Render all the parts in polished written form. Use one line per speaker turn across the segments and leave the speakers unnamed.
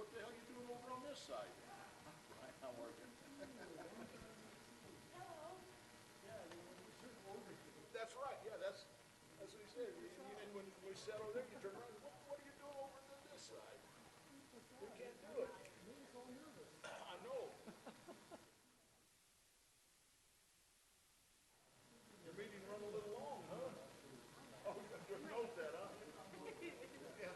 what the hell are you doing over on this side?
Right, I'm working.
That's right, yeah, that's what he said. And when we sat over there, you turn around, what are you doing over on this side? We can't do it. I know. Your meeting run a little long, huh? Oh, you didn't note that, huh? Yeah.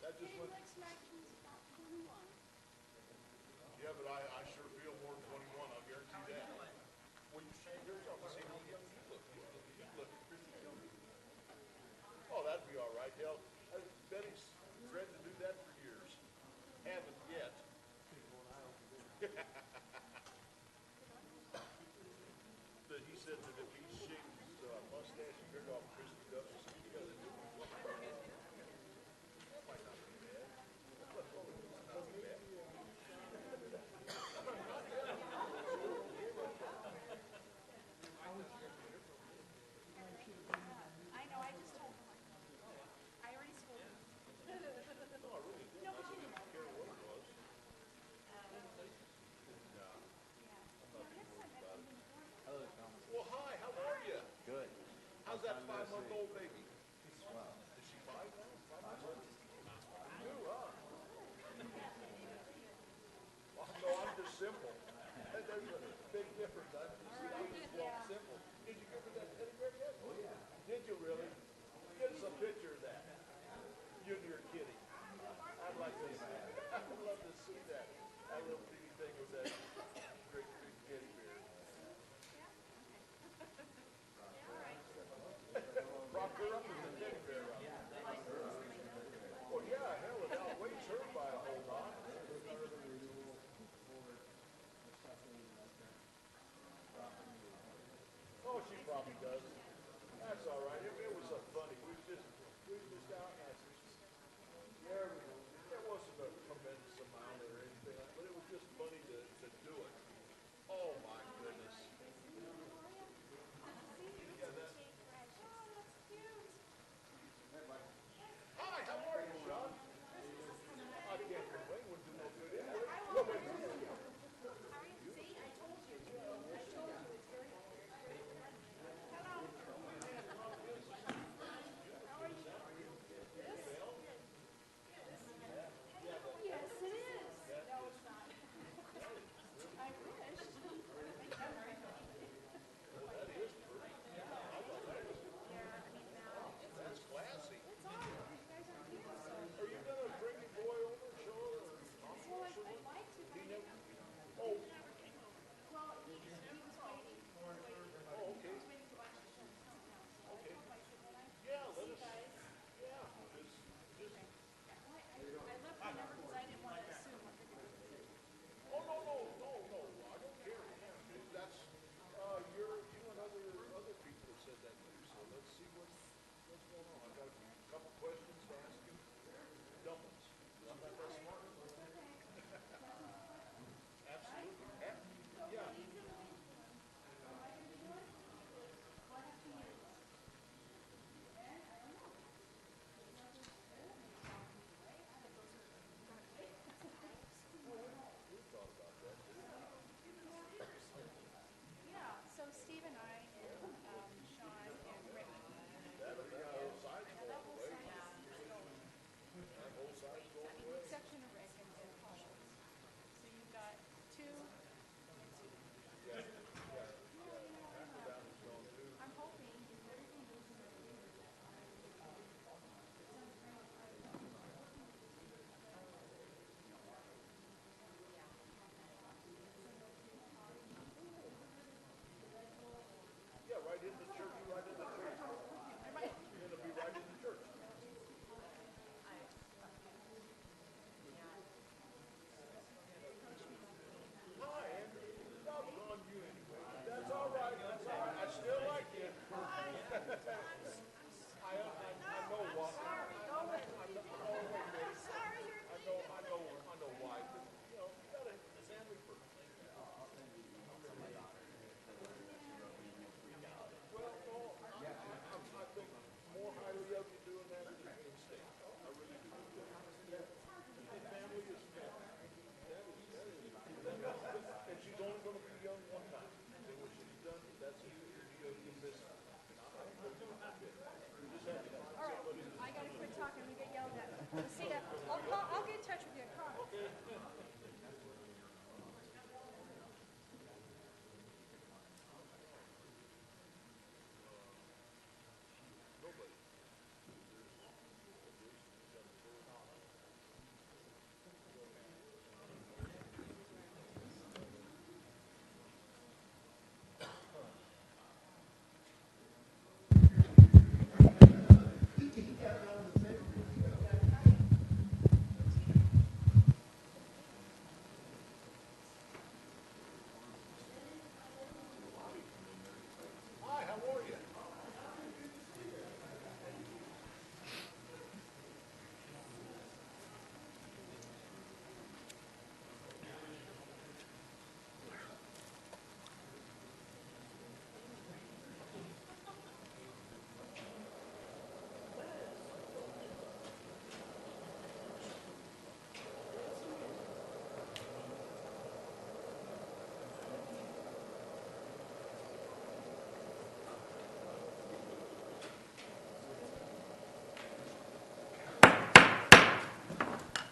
That just went.
Looks like he's about 21.
Yeah, but I sure feel more than 21, I'll guarantee that. Well, you shave yours off and see how young you look. You look. Oh, that'd be all right. Hell, Betty's threatened to do that for years. Haven't yet. But he said that if he shaved his mustache and beard off Christy Duff, he said, you gotta do it. That might not be bad. Not be bad.
I know, I just told him. I already told him.
No, I really didn't.
No,
I
but you
didn't
didn't.
care what it was.
Hello, Thomas.
Well, hi, how are you?
Good.
How's that 5-month-old baby?
Wow.
Is she 5 now? 5 months old? You, huh? Oh, no, I'm just simple. There's a big difference. I'm just simple. Did you give her that teddy bear yet? Oh, yeah. Did you really? Get us a picture of that. You and your kitty. I'd like to see that. I'd love to see that. That little bitty thing with that great big teddy bear. Rock her up with the teddy bear up. Well, yeah, hell, it outweighs her by a whole lot. Oh, she probably does. That's all right. It was so funny. We was just out and there wasn't a tremendous amount or anything, but it was just funny to do it. Oh my goodness. Yeah, that. Hi, how are you, Sean? I can't complain. Wouldn't do no good anyway. What would you do?
See, I told you. I told you it's very Hello. How are you? Yes, it is. No, it's not. I wish.
That is pretty. That's classy.
It's on. You guys are here, so.
Are you gonna bring your boy over and show her?
Well, I'd like to, but I didn't know.
Oh,
Well, he was waiting.
oh, okay.
He was waiting to watch the show. So
Okay.
I said, well, I
Yeah,
see
let
you
us.
guys.
Yeah, just.
I left my number because I didn't want to assume.
Oh no! I don't care. That's you and other people have said that too. So let's see what's going on. I've got a couple questions to ask you. Dumb ones. I'm not that smart. Absolutely. Yeah. We thought about that too.
Yeah, so Steve and I and Sean and Rick.
That side's going away.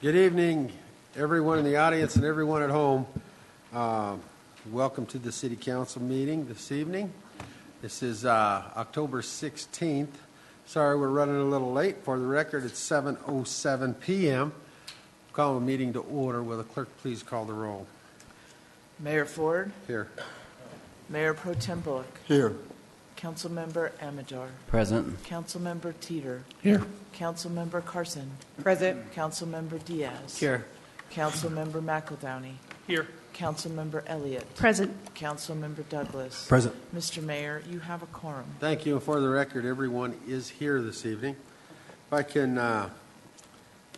Good evening, everyone in the audience and everyone at home. Welcome to the City Council meeting this evening. This is October 16th. Sorry we're running a little late. For the record, it's 7:07 p.m. Call the meeting to order. Will the clerk please call the roll?
Mayor Ford,
Here.
Mayor Pro Tem Bullock,
Here.
Councilmember Amador,
Present.
Councilmember Teeter,
Here.
Councilmember Carson,
Present.
Councilmember Diaz,
Here.
Councilmember McEldowney,
Here.
Councilmember Elliott,
Present.
Councilmember Douglas.
Present.
Mr. Mayor, you have a quorum.
Thank you. And for the record, everyone is here this evening. If I can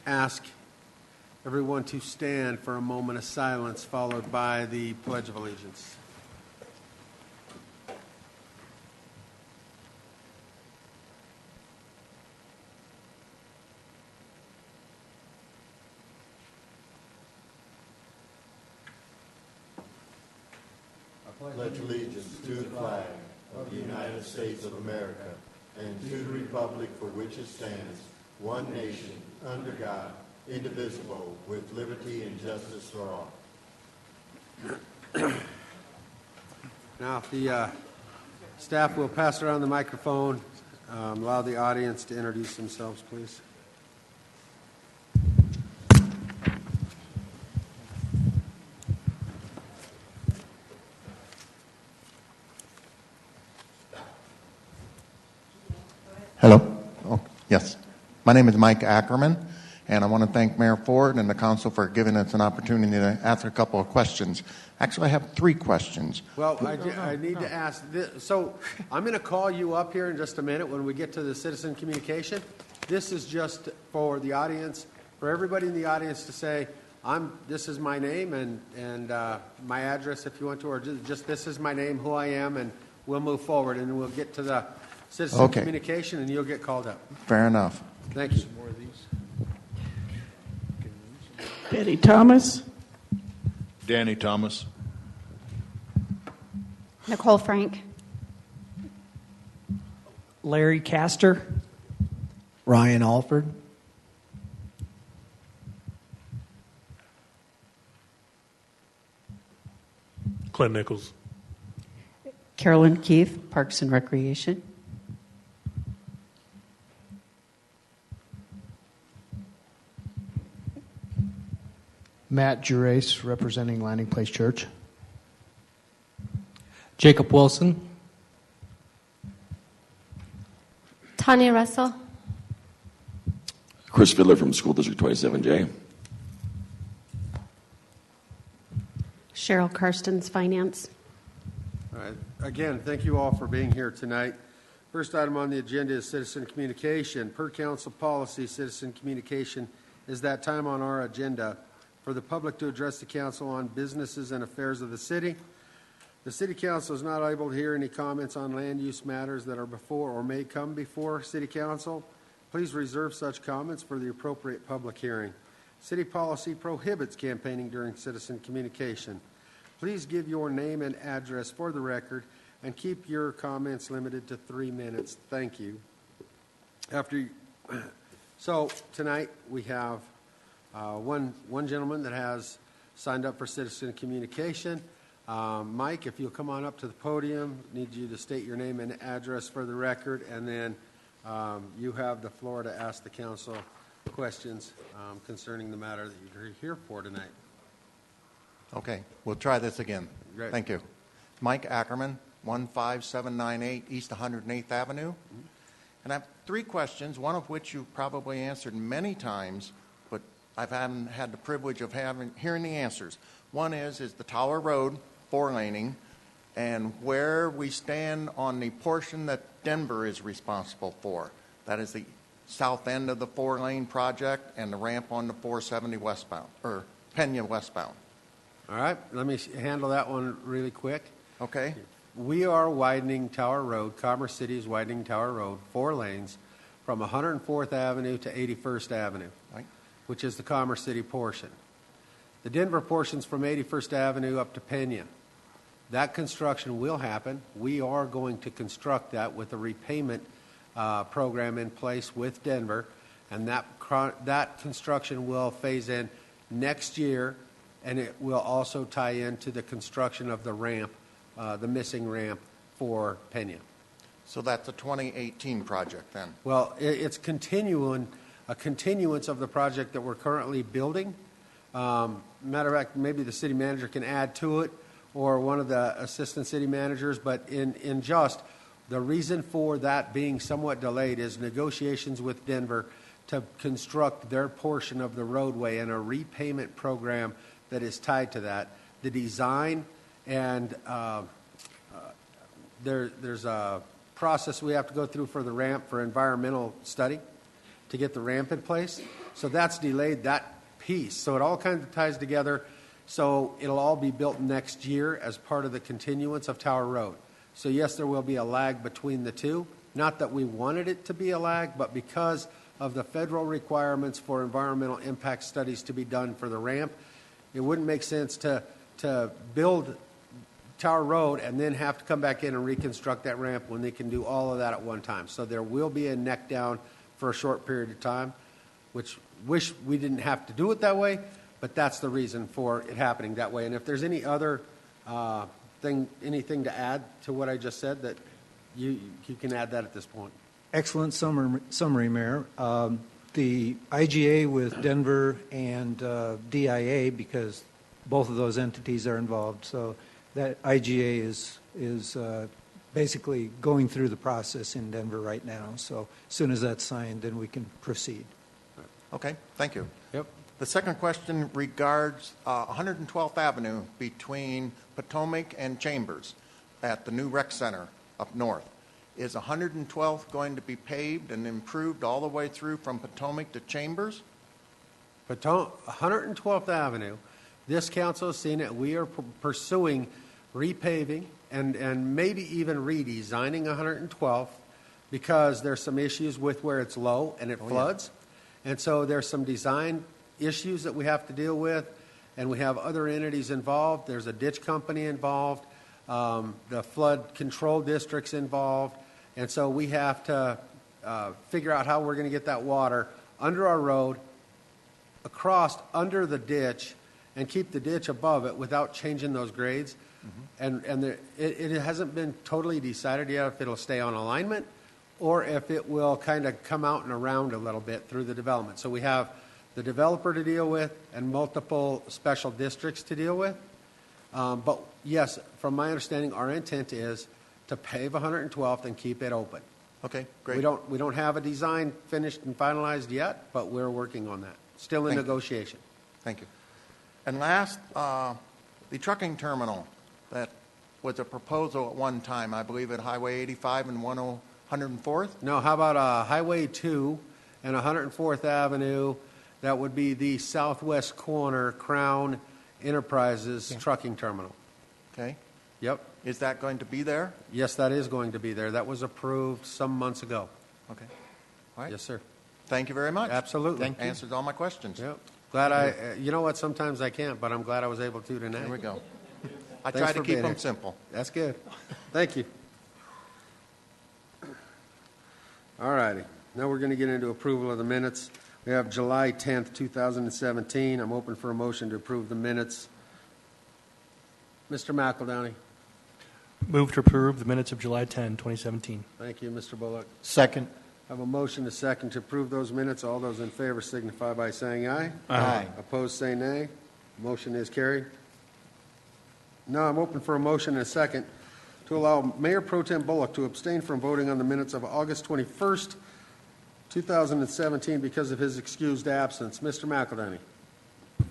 ask everyone to stand for a moment of silence, followed by the Pledge of Allegiance.
Pledge allegiance to the flag of the United States of America and to the republic for which it stands, one nation, under God, indivisible, with liberty and justice for all.
Now, if the staff will pass around the microphone, allow the audience to introduce themselves, please.
Hello. Oh, yes. My name is Mike Ackerman, and I want to thank Mayor Ford and the council for giving us an opportunity to ask a couple of questions. Actually, I have 3 questions.
Well, I need to ask this. So I'm going to call you up here in just a minute when we get to the citizen communication. This is just for the audience, for everybody in the audience to say, this is my name and my address if you want to, or just this is my name, who I am, and we'll move forward and we'll get to the citizen communication and you'll get called up.
Fair enough.
Thank you.
Betty Thomas.
Danny Thomas.
Nicole Frank.
Larry Castor.
Ryan Alford.
Clint Nichols.
Carolyn Keith, Parks and Recreation.
Matt Gerace, representing Landing Place Church.
Jacob Wilson.
Tanya Russell.
Chris Fiddler from School District 27J.
Cheryl Karstens, Finance.
All right. Again, thank you all for being here tonight. First item on the agenda is citizen communication. Per council policy, citizen communication is that time on our agenda for the public to address the council on businesses and affairs of the city. The city council is not able to hear any comments on land use matters that are before or may come before city council. Please reserve such comments for the appropriate public hearing. City policy prohibits campaigning during citizen communication. Please give your name and address for the record and keep your comments limited to 3 minutes. Thank you. So tonight we have one gentleman that has signed up for citizen communication. Mike, if you'll come on up to the podium, need you to state your name and address for the record, and then you have the floor to ask the council questions concerning the matter that you're here for tonight.
Okay, we'll try this again.
Great.
Thank you. Mike Ackerman, 15798 East 108th Avenue. And I have 3 questions, one of which you've probably answered many times, but I haven't had the privilege of hearing the answers. One is the Tower Road 4-laning, and where we stand on the portion that Denver is responsible for. That is the south end of the 4-lane project and the ramp on the 470 westbound, or Pena westbound.
All right, let me handle that one really quick.
Okay.
We are widening Tower Road, Commerce City is widening Tower Road, 4 lanes, from 104th Avenue to 81st Avenue,
Right.
which is the Commerce City portion. The Denver portion's from 81st Avenue up to Pena. That construction will happen. We are going to construct that with a repayment program in place with Denver, and that that construction will phase in next year, and it will also tie into the construction of the ramp, the missing ramp for Pena.
So that's a 2018 project then?
Well, it's a continuance of the project that we're currently building. Matter of fact, maybe the city manager can add to it, or one of the assistant city managers, but in just the reason for that being somewhat delayed is negotiations with Denver to construct their portion of the roadway and a repayment program that is tied to that. The design and there's a process we have to go through for the ramp for environmental study to get the ramp in place. So that's delayed that piece. So it all kind of ties together. So it'll all be built next year as part of the continuance of Tower Road. So yes, there will be a lag between the two. Not that we wanted it to be a lag, but because of the federal requirements for environmental impact studies to be done for the ramp, it wouldn't make sense to build Tower Road and then have to come back in and reconstruct that ramp when they can do all of that at one time. So there will be a neck down for a short period of time, which wish we didn't have to do it that way, but that's the reason for it happening that way. And if there's any other anything to add to what I just said, that you can add that at this point.
Excellent summary, Mayor. The IGA with Denver and DIA, because both of those entities are involved, so that IGA is basically going through the process in Denver right now. So as soon as that's signed, then we can proceed.
Okay, thank you.
Yep.
The second question regards 112th Avenue between Potomac and Chambers at the new rec center up north. Is 112th going to be paved and improved all the way through from Potomac to Chambers?
112th Avenue, this council has seen it. We are pursuing repaving and maybe even redesigning 112th because there's some issues with where it's low and it floods. And so there's some design issues that we have to deal with, and we have other entities involved. There's a ditch company involved, the flood control district's involved, and so we have to figure out how we're going to get that water under our road, across under the ditch, and keep the ditch above it without changing those grades. And it hasn't been totally decided yet if it'll stay on alignment or if it will kind of come out and around a little bit through the development. So we have the developer to deal with and multiple special districts to deal with. But yes, from my understanding, our intent is to pave 112th and keep it open.
Okay, great.
We don't have a design finished and finalized yet, but we're working on that. Still in negotiation.
Thank you. And last, the trucking terminal that was a proposal at one time, I believe at Highway 85 and 104th?
No, how about Highway 2 and 104th Avenue? That would be the southwest corner Crown Enterprises trucking terminal.
Okay.
Yep.
Is that going to be there?
Yes, that is going to be there. That was approved some months ago.
Okay. All right.
Yes, sir.
Thank you very much.
Absolutely.
Thank you. Answered all my questions.
Yep. Glad you know what, sometimes I can't, but I'm glad I was able to tonight.
There we go. I
Thanks
try to
for
keep
being
them
here.
simple.
That's good. Thank you. All righty. Now we're going to get into approval of the minutes. We have July 10th, 2017. I'm open for a motion to approve the minutes. Mr. McEldowney.
Move to approve the minutes of July 10, 2017.
Thank you, Mr. Bullock.
Second.
I have a motion to second to approve those minutes. All those in favor signify by saying aye.
Aye.
Opposed, say nay. Motion is carried. Now I'm open for a motion and a second to allow Mayor Pro Tem Bullock to abstain from voting on the minutes of August 21st, 2017 because of his excused absence. Mr. McEldowney.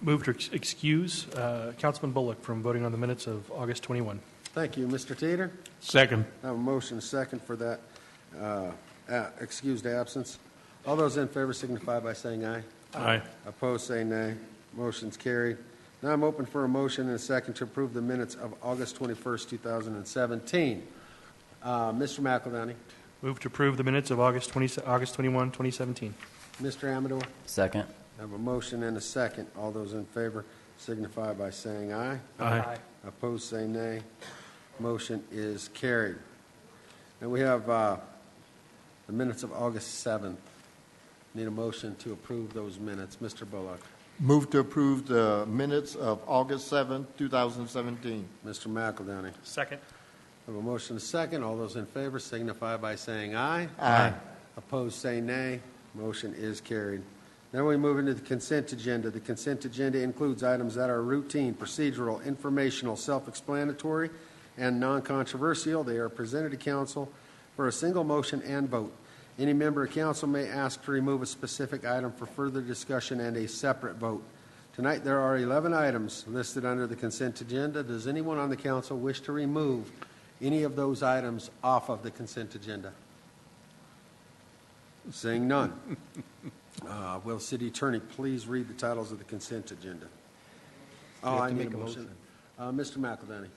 Move to excuse Councilman Bullock from voting on the minutes of August 21.
Thank you. Mr. Teeter?
Second.
I have a motion and a second for that excused absence. All those in favor signify by saying aye.
Aye.
Opposed, say nay. Motion's carried. Now I'm open for a motion and a second to approve the minutes of August 21st, 2017. Mr. McEldowney.
Move to approve the minutes of August 21, 2017.
Mr. Amador.
Second.
I have a motion and a second. All those in favor signify by saying aye.
Aye.
Opposed, say nay. Motion is carried. And we have the minutes of August 7th. Need a motion to approve those minutes. Mr. Bullock.
Move to approve the minutes of August 7, 2017.
Mr. McEldowney.
Second.
We have a motion and a second. All those in favor signify by saying aye.
Aye.
Opposed, say nay. Motion is carried. Now we move into the consent agenda. The consent agenda includes items that are routine, procedural, informational, self-explanatory, and non-controversial. They are presented to council for a single motion and vote. Any member of council may ask to remove a specific item for further discussion and a separate vote. Tonight there are 11 items listed under the consent agenda. Does anyone on the council wish to remove any of those items off of the consent agenda? Seeing none. Will City Attorney please read the titles of the consent agenda? I need a motion. Mr. McEldowney.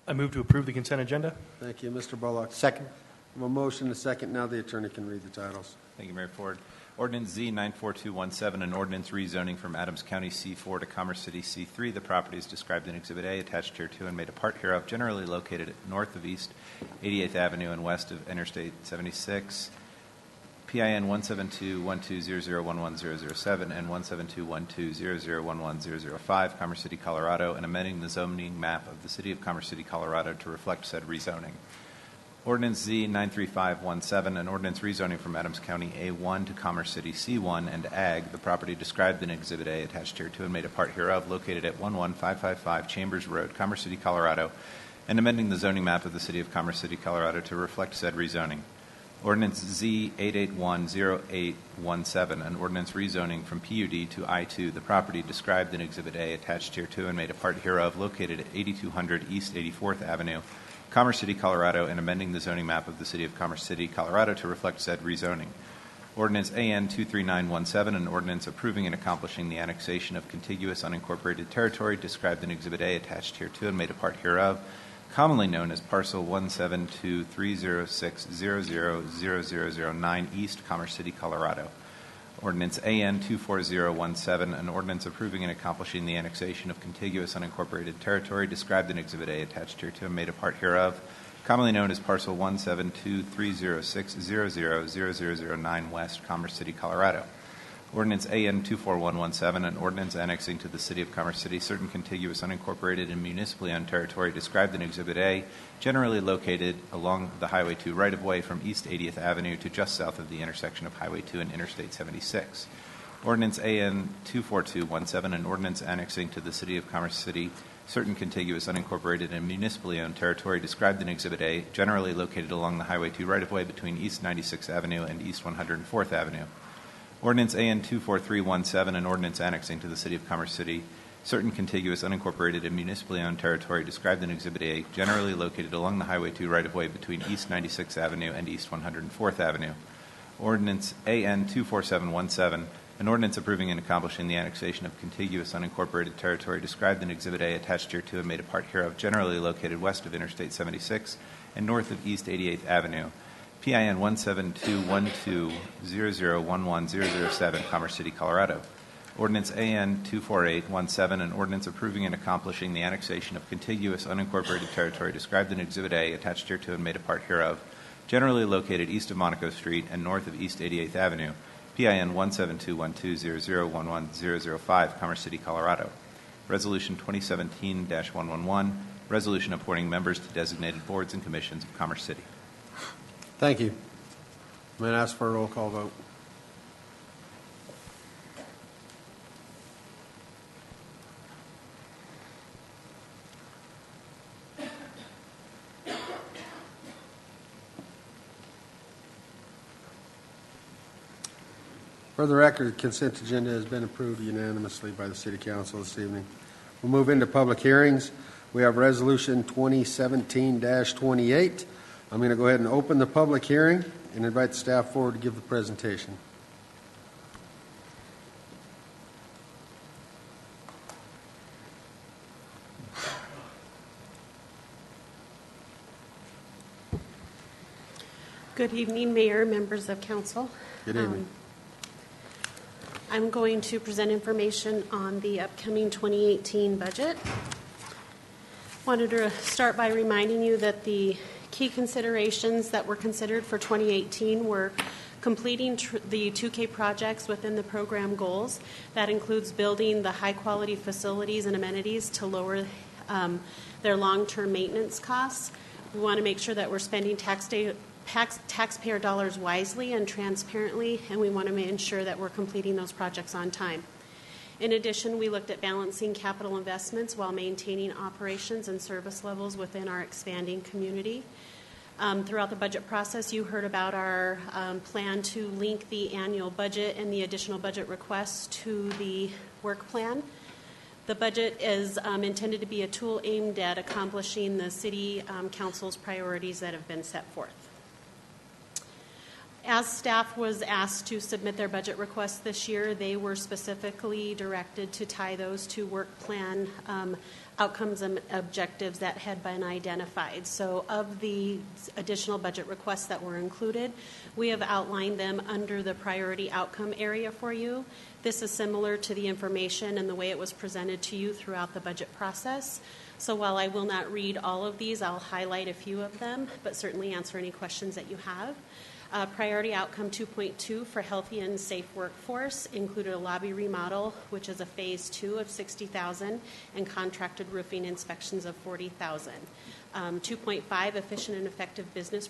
I move to approve the consent agenda.
Thank you. Mr. Bullock.
Second.
I have a motion and a second. Now the attorney can read the titles.
Thank you, Mayor Ford. Ordinance Z 94217, an ordinance rezoning from Adams County C4 to Commerce City C3. The property is described in Exhibit A, attached here to and made a part hereof, generally located north of East 88th Avenue and west of Interstate 76. PIN 172-1200-11007 and 172-1200-11005, Commerce City, Colorado, and amending the zoning map of the City of Commerce City, Colorado to reflect said rezoning. Ordinance Z 93517, an ordinance rezoning from Adams County A1 to Commerce City C1 and Ag. The property described in Exhibit A, attached here to and made a part hereof, located at 11555 Chambers Road, Commerce City, Colorado, and amending the zoning map of the City of Commerce City, Colorado to reflect said rezoning. Ordinance Z 8810817, an ordinance rezoning from PUD to I2. The property described in Exhibit A, attached here to and made a part hereof, located at 8200 East 84th Avenue, Commerce City, Colorado, and amending the zoning map of the City of Commerce City, Colorado to reflect said rezoning. Ordinance AN 23917, an ordinance approving and accomplishing the annexation of contiguous unincorporated territory described in Exhibit A, attached here to and made a part hereof, commonly known as parcel 17230600009 East, Commerce City, Colorado. Ordinance AN 24017, an ordinance approving and accomplishing the annexation of contiguous unincorporated territory described in Exhibit A, attached here to and made a part hereof, commonly known as parcel 17230600009 West, Commerce City, Colorado. Ordinance AN 24117, an ordinance annexing to the City of Commerce City certain contiguous unincorporated and municipally owned territory described in Exhibit A, generally located along the Highway 2 right-of-way from East 80th Avenue to just south of the intersection of Highway 2 and Interstate 76. Ordinance AN 24217, an ordinance annexing to the City of Commerce City certain contiguous unincorporated and municipally owned territory described in Exhibit A, generally located along the Highway 2 right-of-way between East 96th Avenue and East 104th Avenue. Ordinance AN 24317, an ordinance annexing to the City of Commerce City certain contiguous unincorporated and municipally owned territory described in Exhibit A, generally located along the Highway 2 right-of-way between East 96th Avenue and East 104th Avenue. Ordinance AN 24717, an ordinance approving and accomplishing the annexation of contiguous unincorporated territory described in Exhibit A, attached here to and made a part hereof, generally located west of Interstate 76 and north of East 88th Avenue. PIN 172-1200-11007, Commerce City, Colorado. Ordinance AN 24817, an ordinance approving and accomplishing the annexation of contiguous unincorporated territory described in Exhibit A, attached here to and made a part hereof, generally located east of Monaco Street and north of East 88th Avenue. PIN 172-1200-11005, Commerce City, Colorado. Resolution 2017-111, resolution appointing members to designated boards and commissions of Commerce City.
Thank you. I'm going to ask for a roll call vote. For the record, the consent agenda has been approved unanimously by the City Council this evening. We'll move into public hearings. We have Resolution 2017-28. I'm going to go ahead and open the public hearing and invite the staff forward to give the presentation.
Good evening, Mayor, members of council.
Good evening.
I'm going to present information on the upcoming 2018 budget. Wanted to start by reminding you that the key considerations that were considered for 2018 were completing the 2K projects within the program goals. That includes building the high-quality facilities and amenities to lower their long-term maintenance costs. We want to make sure that we're spending taxpayer dollars wisely and transparently, and we want to ensure that we're completing those projects on time. In addition, we looked at balancing capital investments while maintaining operations and service levels within our expanding community. Throughout the budget process, you heard about our plan to link the annual budget and the additional budget requests to the work plan. The budget is intended to be a tool aimed at accomplishing the City Council's priorities that have been set forth. As staff was asked to submit their budget requests this year, they were specifically directed to tie those to work plan outcomes and objectives that had been identified. So of the additional budget requests that were included, we have outlined them under the priority outcome area for you. This is similar to the information and the way it was presented to you throughout the budget process. So while I will not read all of these, I'll highlight a few of them, but certainly answer any questions that you have. Priority outcome 2.2 for healthy and safe workforce included a lobby remodel, which is a phase 2 of $60,000, and contracted roofing inspections of $40,000. 2.5 efficient and effective business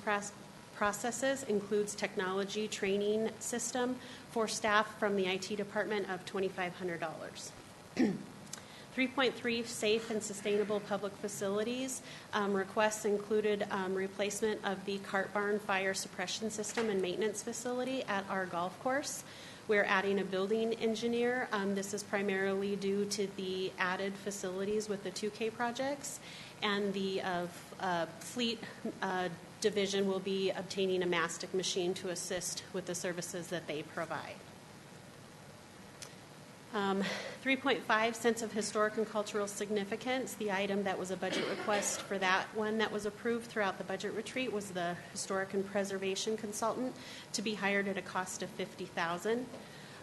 processes includes technology training system for staff from the IT department of $2,500. 3.3 safe and sustainable public facilities. Requests included replacement of the cart barn fire suppression system and maintenance facility at our golf course. We're adding a building engineer. This is primarily due to the added facilities with the 2K projects, and the fleet division will be obtaining a mastic machine to assist with the services that they provide. 3.5, sense of historic and cultural significance. The item that was a budget request for that one that was approved throughout the budget retreat was the historic and preservation consultant to be hired at a cost of $50,000.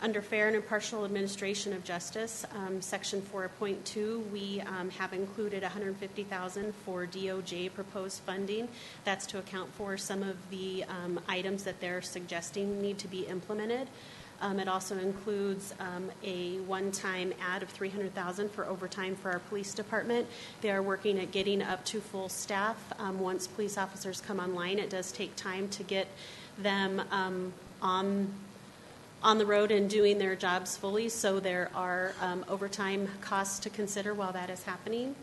Under fair and impartial administration of justice, section 4.2, we have included $150,000 for DOJ proposed funding. That's to account for some of the items that they're suggesting need to be implemented. It also includes a one-time add of $300,000 for overtime for our police department. They are working at getting up to full staff. Once police officers come online, it does take time to get them on the road and doing their jobs fully, so there are overtime costs to consider while that is happening.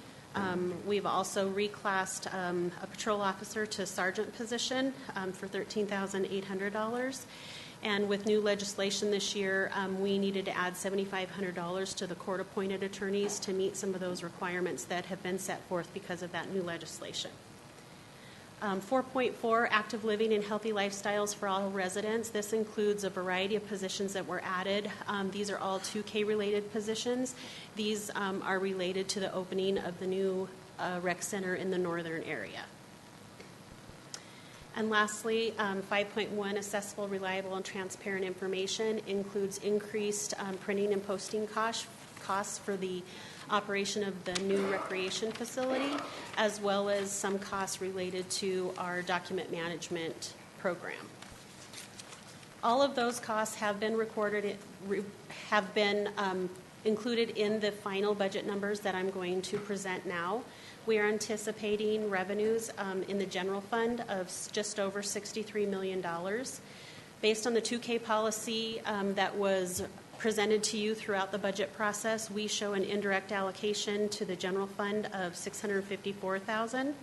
We've also reclassed a patrol officer to sergeant position for $13,800. And with new legislation this year, we needed to add $7,500 to the court-appointed attorneys to meet some of those requirements that have been set forth because of that new legislation. 4.4, active living and healthy lifestyles for all residents. This includes a variety of positions that were added. These are all 2K-related positions. These are related to the opening of the new rec center in the northern area. And lastly, 5.1, accessible, reliable, and transparent information includes increased printing and posting costs for the operation of the new recreation facility, as well as some costs related to our document management program. All of those costs have been included in the final budget numbers that I'm going to present now. We are anticipating revenues in the general fund of just over $63 million. Based on the 2K policy that was presented to you throughout the budget process, we show an indirect allocation to the general fund of $654,000.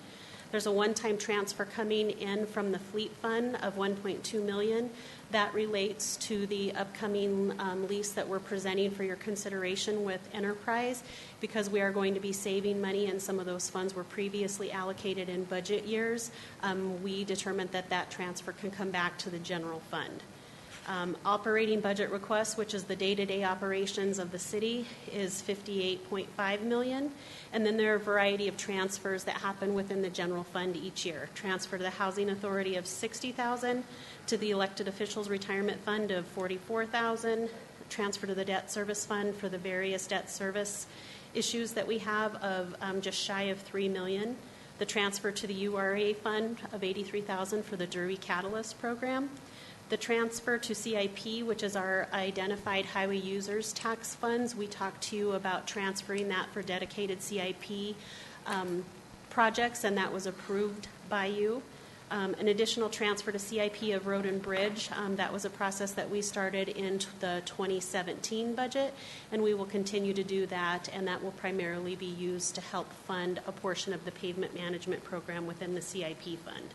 There's a one-time transfer coming in from the fleet fund of $1.2 million. That relates to the upcoming lease that we're presenting for your consideration with Enterprise, because we are going to be saving money and some of those funds were previously allocated in budget years. We determined that that transfer can come back to the general fund. Operating budget request, which is the day-to-day operations of the city, is $58.5 million. And then there are a variety of transfers that happen within the general fund each year. Transfer to the Housing Authority of $60,000, to the Elected Officials Retirement Fund of $44,000, transfer to the Debt Service Fund for the various debt service issues that we have of just shy of $3 million. The transfer to the URA Fund of $83,000 for the Derby Catalyst program. The transfer to CIP, which is our identified highway users tax funds, we talked to you about transferring that for dedicated CIP projects, and that was approved by you. An additional transfer to CIP of road and bridge, that was a process that we started in the 2017 budget, and we will continue to do that, and that will primarily be used to help fund a portion of the pavement management program within the CIP fund.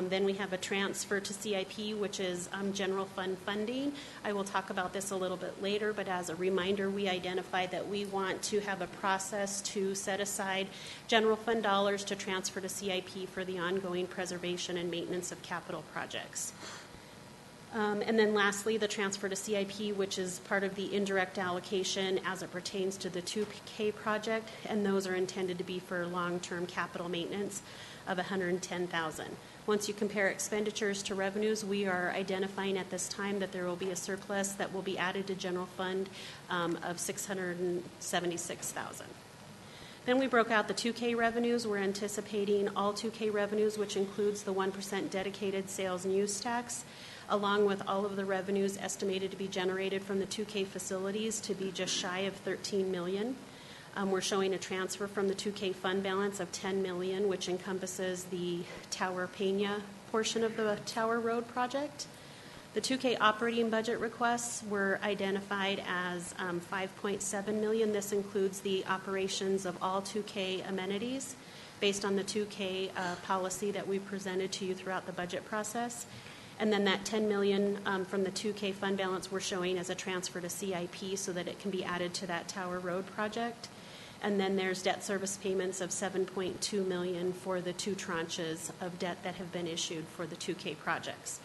Then we have a transfer to CIP, which is general fund funding. I will talk about this a little bit later, but as a reminder, we identified that we want to have a process to set aside general fund dollars to transfer to CIP for the ongoing preservation and maintenance of capital projects. And then lastly, the transfer to CIP, which is part of the indirect allocation as it pertains to the 2K project, and those are intended to be for long-term capital maintenance of $110,000. Once you compare expenditures to revenues, we are identifying at this time that there will be a surplus that will be added to general fund of $676,000. Then we broke out the 2K revenues. We're anticipating all 2K revenues, which includes the 1% dedicated sales and use tax, along with all of the revenues estimated to be generated from the 2K facilities, to be just shy of $13 million. We're showing a transfer from the 2K fund balance of $10 million, which encompasses the Tower Peña portion of the Tower Road project. The 2K operating budget requests were identified as $5.7 million. This includes the operations of all 2K amenities based on the 2K policy that we presented to you throughout the budget process. And then that $10 million from the 2K fund balance we're showing as a transfer to CIP so that it can be added to that Tower Road project. And then there's debt service payments of $7.2 million for the 2 tranches of debt that have been issued for the 2K projects.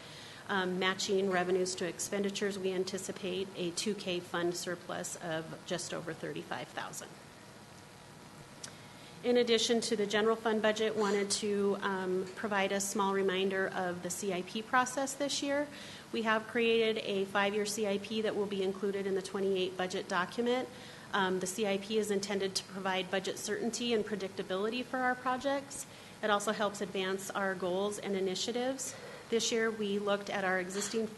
Matching revenues to expenditures, we anticipate a 2K fund surplus of just over $35,000. In addition to the general fund budget, wanted to provide a small reminder of the CIP process this year. We have created a 5-year CIP that will be included in the 28 budget document. The CIP is intended to provide budget certainty and predictability for our projects. It also helps advance our goals and initiatives. This year we looked at our existing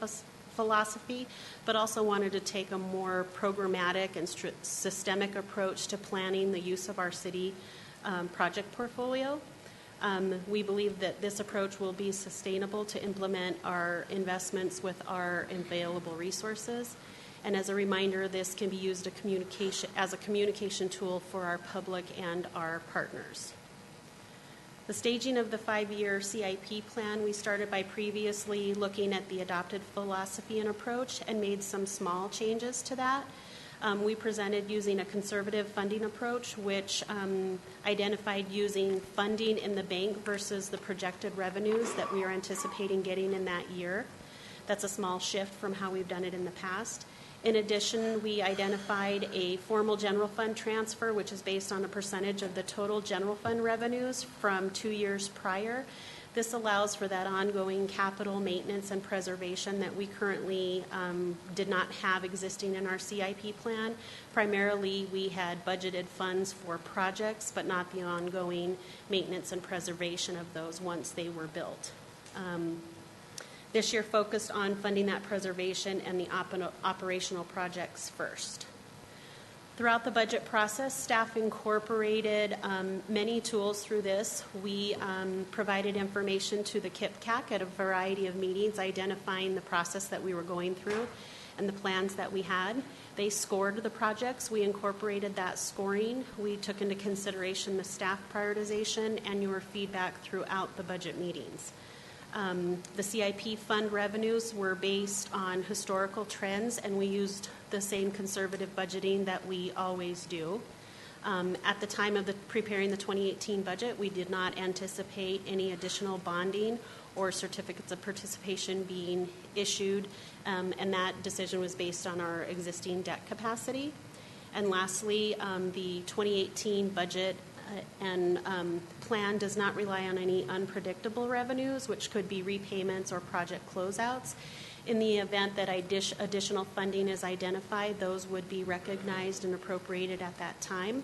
philosophy, but also wanted to take a more programmatic and systemic approach to planning the use of our city project portfolio. We believe that this approach will be sustainable to implement our investments with our available resources. And as a reminder, this can be used as a communication tool for our public and our partners. The staging of the 5-year CIP plan, we started by previously looking at the adopted philosophy and approach and made some small changes to that. We presented using a conservative funding approach, which identified using funding in the bank versus the projected revenues that we are anticipating getting in that year. That's a small shift from how we've done it in the past. In addition, we identified a formal general fund transfer, which is based on a percentage of the total general fund revenues from 2 years prior. This allows for that ongoing capital maintenance and preservation that we currently did not have existing in our CIP plan. Primarily, we had budgeted funds for projects, but not the ongoing maintenance and preservation of those once they were built. This year focused on funding that preservation and the operational projects first. Throughout the budget process, staff incorporated many tools through this. We provided information to the KIPCAC at a variety of meetings, identifying the process that we were going through and the plans that we had. They scored the projects. We incorporated that scoring. We took into consideration the staff prioritization and your feedback throughout the budget meetings. The CIP fund revenues were based on historical trends, and we used the same conservative budgeting that we always do. At the time of preparing the 2018 budget, we did not anticipate any additional bonding or certificates of participation being issued, and that decision was based on our existing debt capacity. And lastly, the 2018 budget and plan does not rely on any unpredictable revenues, which could be repayments or project closeouts. In the event that additional funding is identified, those would be recognized and appropriated at that time.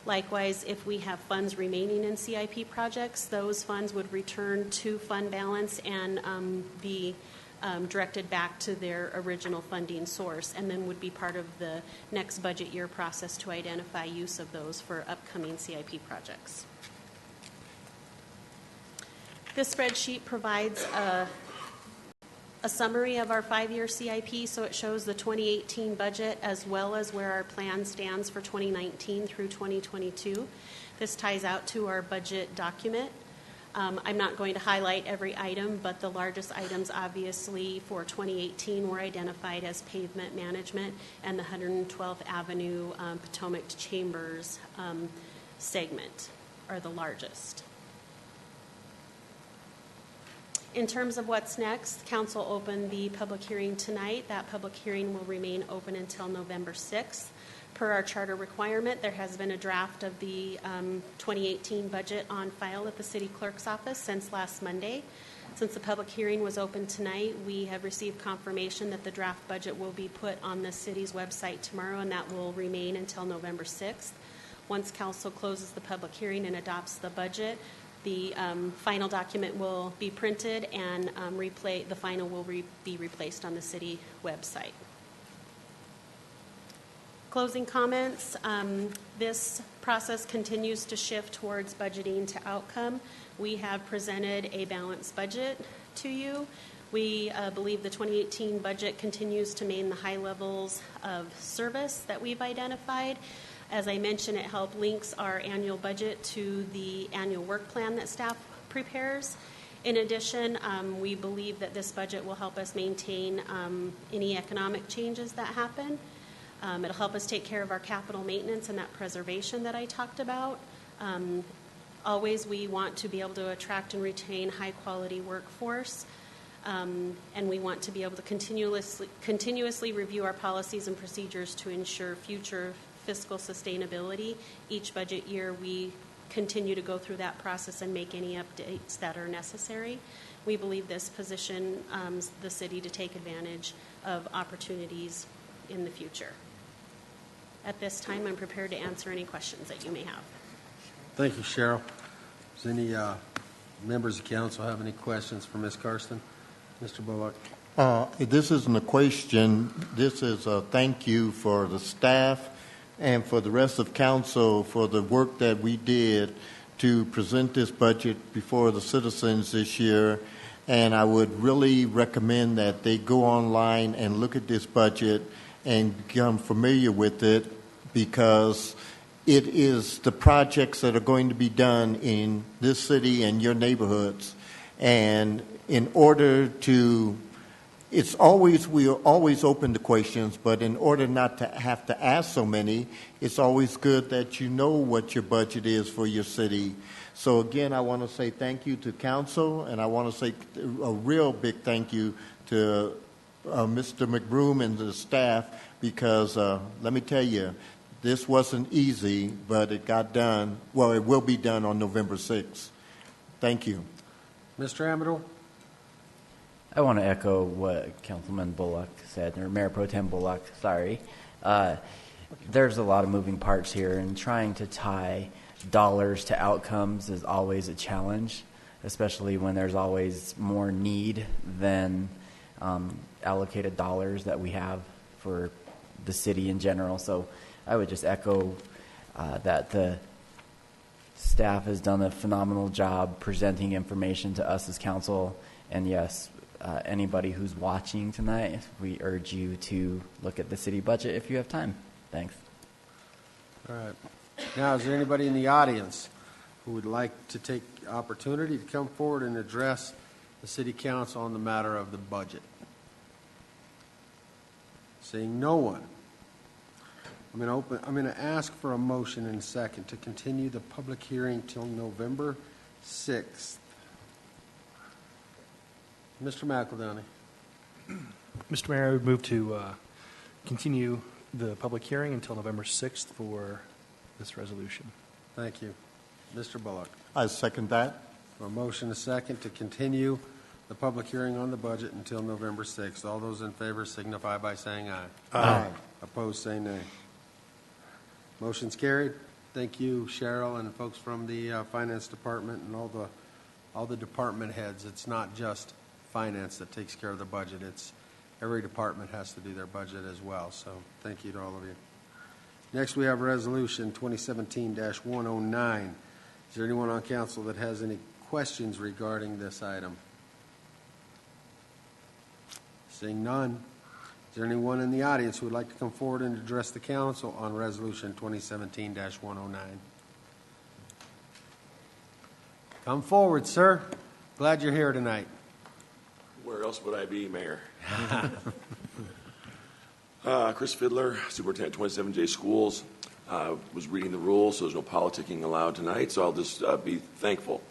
Likewise, if we have funds remaining in CIP projects, those funds would return to fund balance and be directed back to their original funding source, and then would be part of the next budget year process to identify use of those for upcoming CIP projects. This spreadsheet provides a summary of our 5-year CIP, so it shows the 2018 budget as well as where our plan stands for 2019 through 2022. This ties out to our budget document. I'm not going to highlight every item, but the largest items obviously for 2018 were identified as pavement management and the 112th Avenue Potomac to Chambers segment are the largest. In terms of what's next, Council opened the public hearing tonight. That public hearing will remain open until November 6th. Per our charter requirement, there has been a draft of the 2018 budget on file at the City Clerk's office since last Monday. Since the public hearing was open tonight, we have received confirmation that the draft budget will be put on the city's website tomorrow, and that will remain until November 6th. Once Council closes the public hearing and adopts the budget, the final document will be printed and the final will be replaced on the city website. Closing comments. This process continues to shift towards budgeting to outcome. We have presented a balanced budget to you. We believe the 2018 budget continues to maintain the high levels of service that we've identified. As I mentioned, it links our annual budget to the annual work plan that staff prepares. In addition, we believe that this budget will help us maintain any economic changes that happen. It'll help us take care of our capital maintenance and that preservation that I talked about. Always, we want to be able to attract and retain high-quality workforce, and we want to be able to continuously review our policies and procedures to ensure future fiscal sustainability. Each budget year, we continue to go through that process and make any updates that are necessary. We believe this positions the city to take advantage of opportunities in the future. At this time, I'm prepared to answer any questions that you may have.
Thank you, Cheryl. Does any members of council have any questions for Ms. Karsten? Mr. Bullock.
This isn't a question. This is a thank you for the staff and for the rest of council for the work that we did to present this budget before the citizens this year. And I would really recommend that they go online and look at this budget and become familiar with it, because it is the projects that are going to be done in this city and your neighborhoods. And in order to we are always open to questions, but in order not to have to ask so many, it's always good that you know what your budget is for your city. So again, I want to say thank you to council, and I want to say a real big thank you to Mr. McBroom and the staff, because let me tell you, this wasn't easy, but it got done. Well, it will be done on November 6th. Thank you.
Mr. Amador?
I want to echo what Councilman Bullock said, or Mayor Pro Tem Bullock, sorry. There's a lot of moving parts here, and trying to tie dollars to outcomes is always a challenge, especially when there's always more need than allocated dollars that we have for the city in general. So I would just echo that the staff has done a phenomenal job presenting information to us as council, and yes, anybody who's watching tonight, we urge you to look at the city budget if you have time. Thanks.
All right. Now, is there anybody in the audience who would like to take the opportunity to come forward and address the city council on the matter of the budget? Seeing no one, I'm going to ask for a motion in a second to continue the public hearing till November 6th. Mr. McEldowney.
Mr. Mayor, I would move to continue the public hearing until November 6th for this resolution.
Thank you. Mr. Bullock.
I second that.
A motion a second to continue the public hearing on the budget until November 6th. All those in favor signify by saying aye.
Aye.
Opposed, say nay. Motion's carried. Thank you, Cheryl, and folks from the finance department and all the department heads. It's not just finance that takes care of the budget. Every department has to do their budget as well, so thank you to all of you. Next, we have Resolution 2017-109. Is there anyone on council that has any questions regarding this item? Seeing none. Is there anyone in the audience who would like to come forward and address the council on Resolution 2017-109? Come forward, sir. Glad you're here tonight.
Where else would I be, Mayor? Chris Fiddler, Superintendent 27J Schools. Was reading the rules, so there's no politicking allowed tonight, so I'll just be thankful.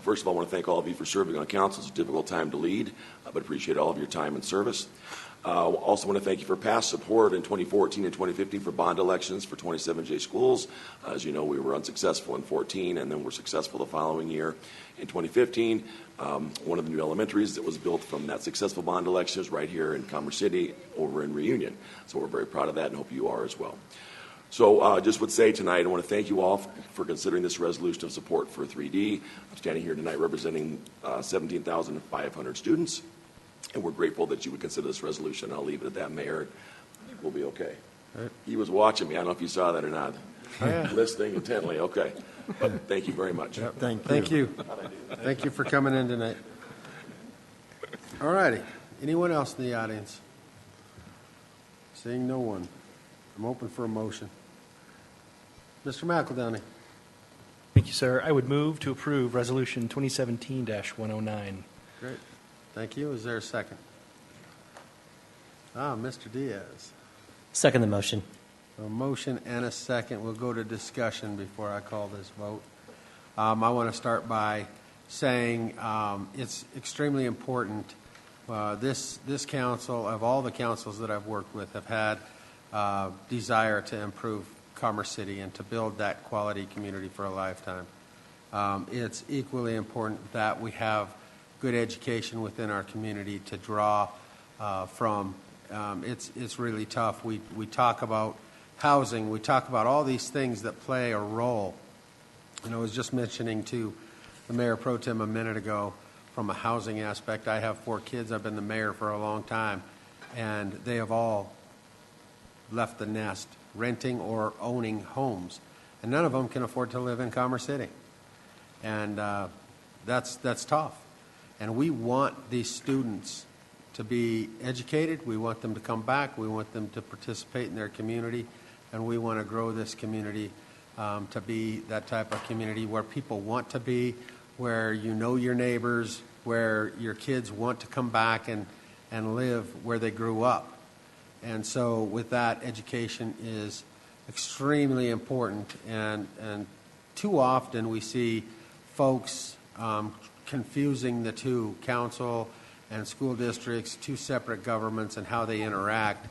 First of all, I want to thank all of you for serving on council. It's a difficult time to lead, but appreciate all of your time and service. Also want to thank you for past support in 2014 and 2015 for bond elections for 27J Schools. As you know, we were unsuccessful in 14 and then were successful the following year. In 2015, one of the new elementaries that was built from that successful bond election is right here in Commerce City over in Reunion. So we're very proud of that and hope you are as well. So just would say tonight, I want to thank you all for considering this resolution of support for 3D. I'm standing here tonight representing 17,500 students, and we're grateful that you would consider this resolution. I'll leave it at that, Mayor. I think we'll be okay. Right. He was watching me. I don't know if you saw that or not. Oh, yeah. Listening intently. Okay. But thank you very much.
Yep. Thank you. Thank you for coming in tonight. All righty. Anyone else in the audience? Seeing no one. I'm open for a motion. Mr. McEldowney.
Thank you, sir. I would move to approve Resolution 2017-109.
Great. Thank you. Is there a second? Mr. Diaz.
Second the motion.
A motion and a second. We'll go to discussion before I call this vote. I want to start by saying it's extremely important. This council, of all the councils that I've worked with, have had desire to improve Commerce City and to build that quality community for a lifetime. It's equally important that we have good education within our community to draw from. It's really tough. We talk about housing. We talk about all these things that play a role. And I was just mentioning to the Mayor Pro Tem a minute ago from a housing aspect. I have 4 kids. I've been the mayor for a long time, and they have all left the nest renting or owning homes, and none of them can afford to live in Commerce City, and that's tough. And we want these students to be educated. We want them to come back. We want them to participate in their community, and we want to grow this community to be that type of community where people want to be, where you know your neighbors, where your kids want to come back and live where they grew up. And so with that, education is extremely important, and too often we see folks confusing the two, council and school districts, two separate governments, and how they interact.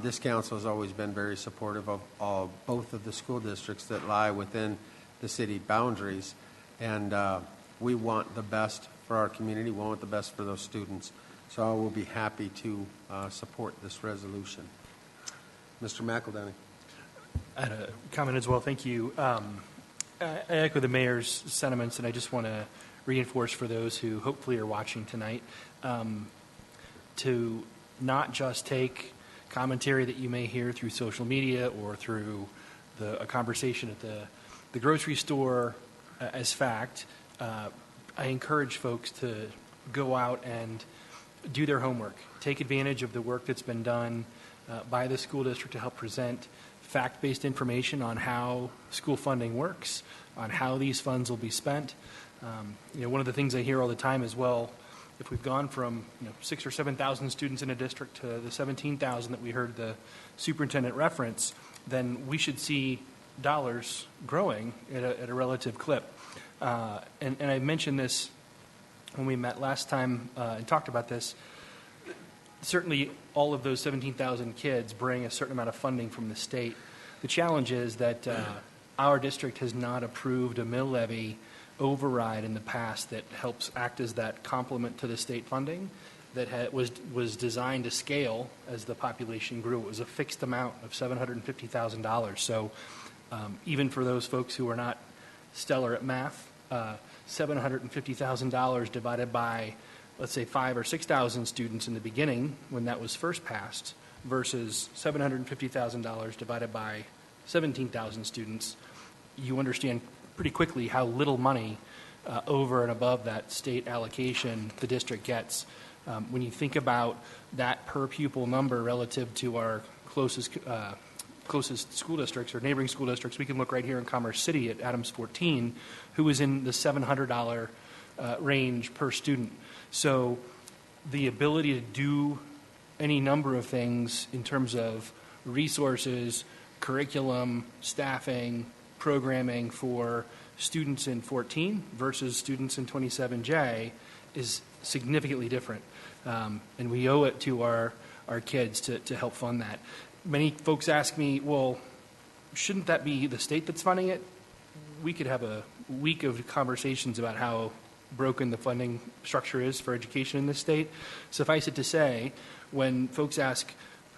This council has always been very supportive of both of the school districts that lie within the city boundaries, and we want the best for our community. We want the best for those students. So I will be happy to support this resolution. Mr. McEldowney.
I had a comment as well. Thank you. I echo the mayor's sentiments, and I just want to reinforce for those who hopefully are watching tonight to not just take commentary that you may hear through social media or through a conversation at the grocery store as fact. I encourage folks to go out and do their homework, take advantage of the work that's been done by the school district to help present fact-based information on how school funding works, on how these funds will be spent. One of the things I hear all the time is, well, if we've gone from 6,000 or 7,000 students in a district to the 17,000 that we heard the superintendent reference, then we should see dollars growing at a relative clip. And I mentioned this when we met last time and talked about this. Certainly all of those 17,000 kids bring a certain amount of funding from the state. The challenge is that our district has not approved a mill levy override in the past that helps act as that complement to the state funding that was designed to scale as the population grew. It was a fixed amount of $750,000. So even for those folks who are not stellar at math, $750,000 divided by let's say 5,000 or 6,000 students in the beginning when that was first passed versus $750,000 divided by 17,000 students, you understand pretty quickly how little money over and above that state allocation the district gets. When you think about that per pupil number relative to our closest school districts or neighboring school districts, we can look right here in Commerce City at Adams 14, who is in the $700 range per student. So the ability to do any number of things in terms of resources, curriculum, staffing, programming for students in 14 versus students in 27J is significantly different. And we owe it to our kids to help fund that. Many folks ask me, well, shouldn't that be the state that's funding it? We could have a week of conversations about how broken the funding structure is for education in this state. Suffice it to say, when folks ask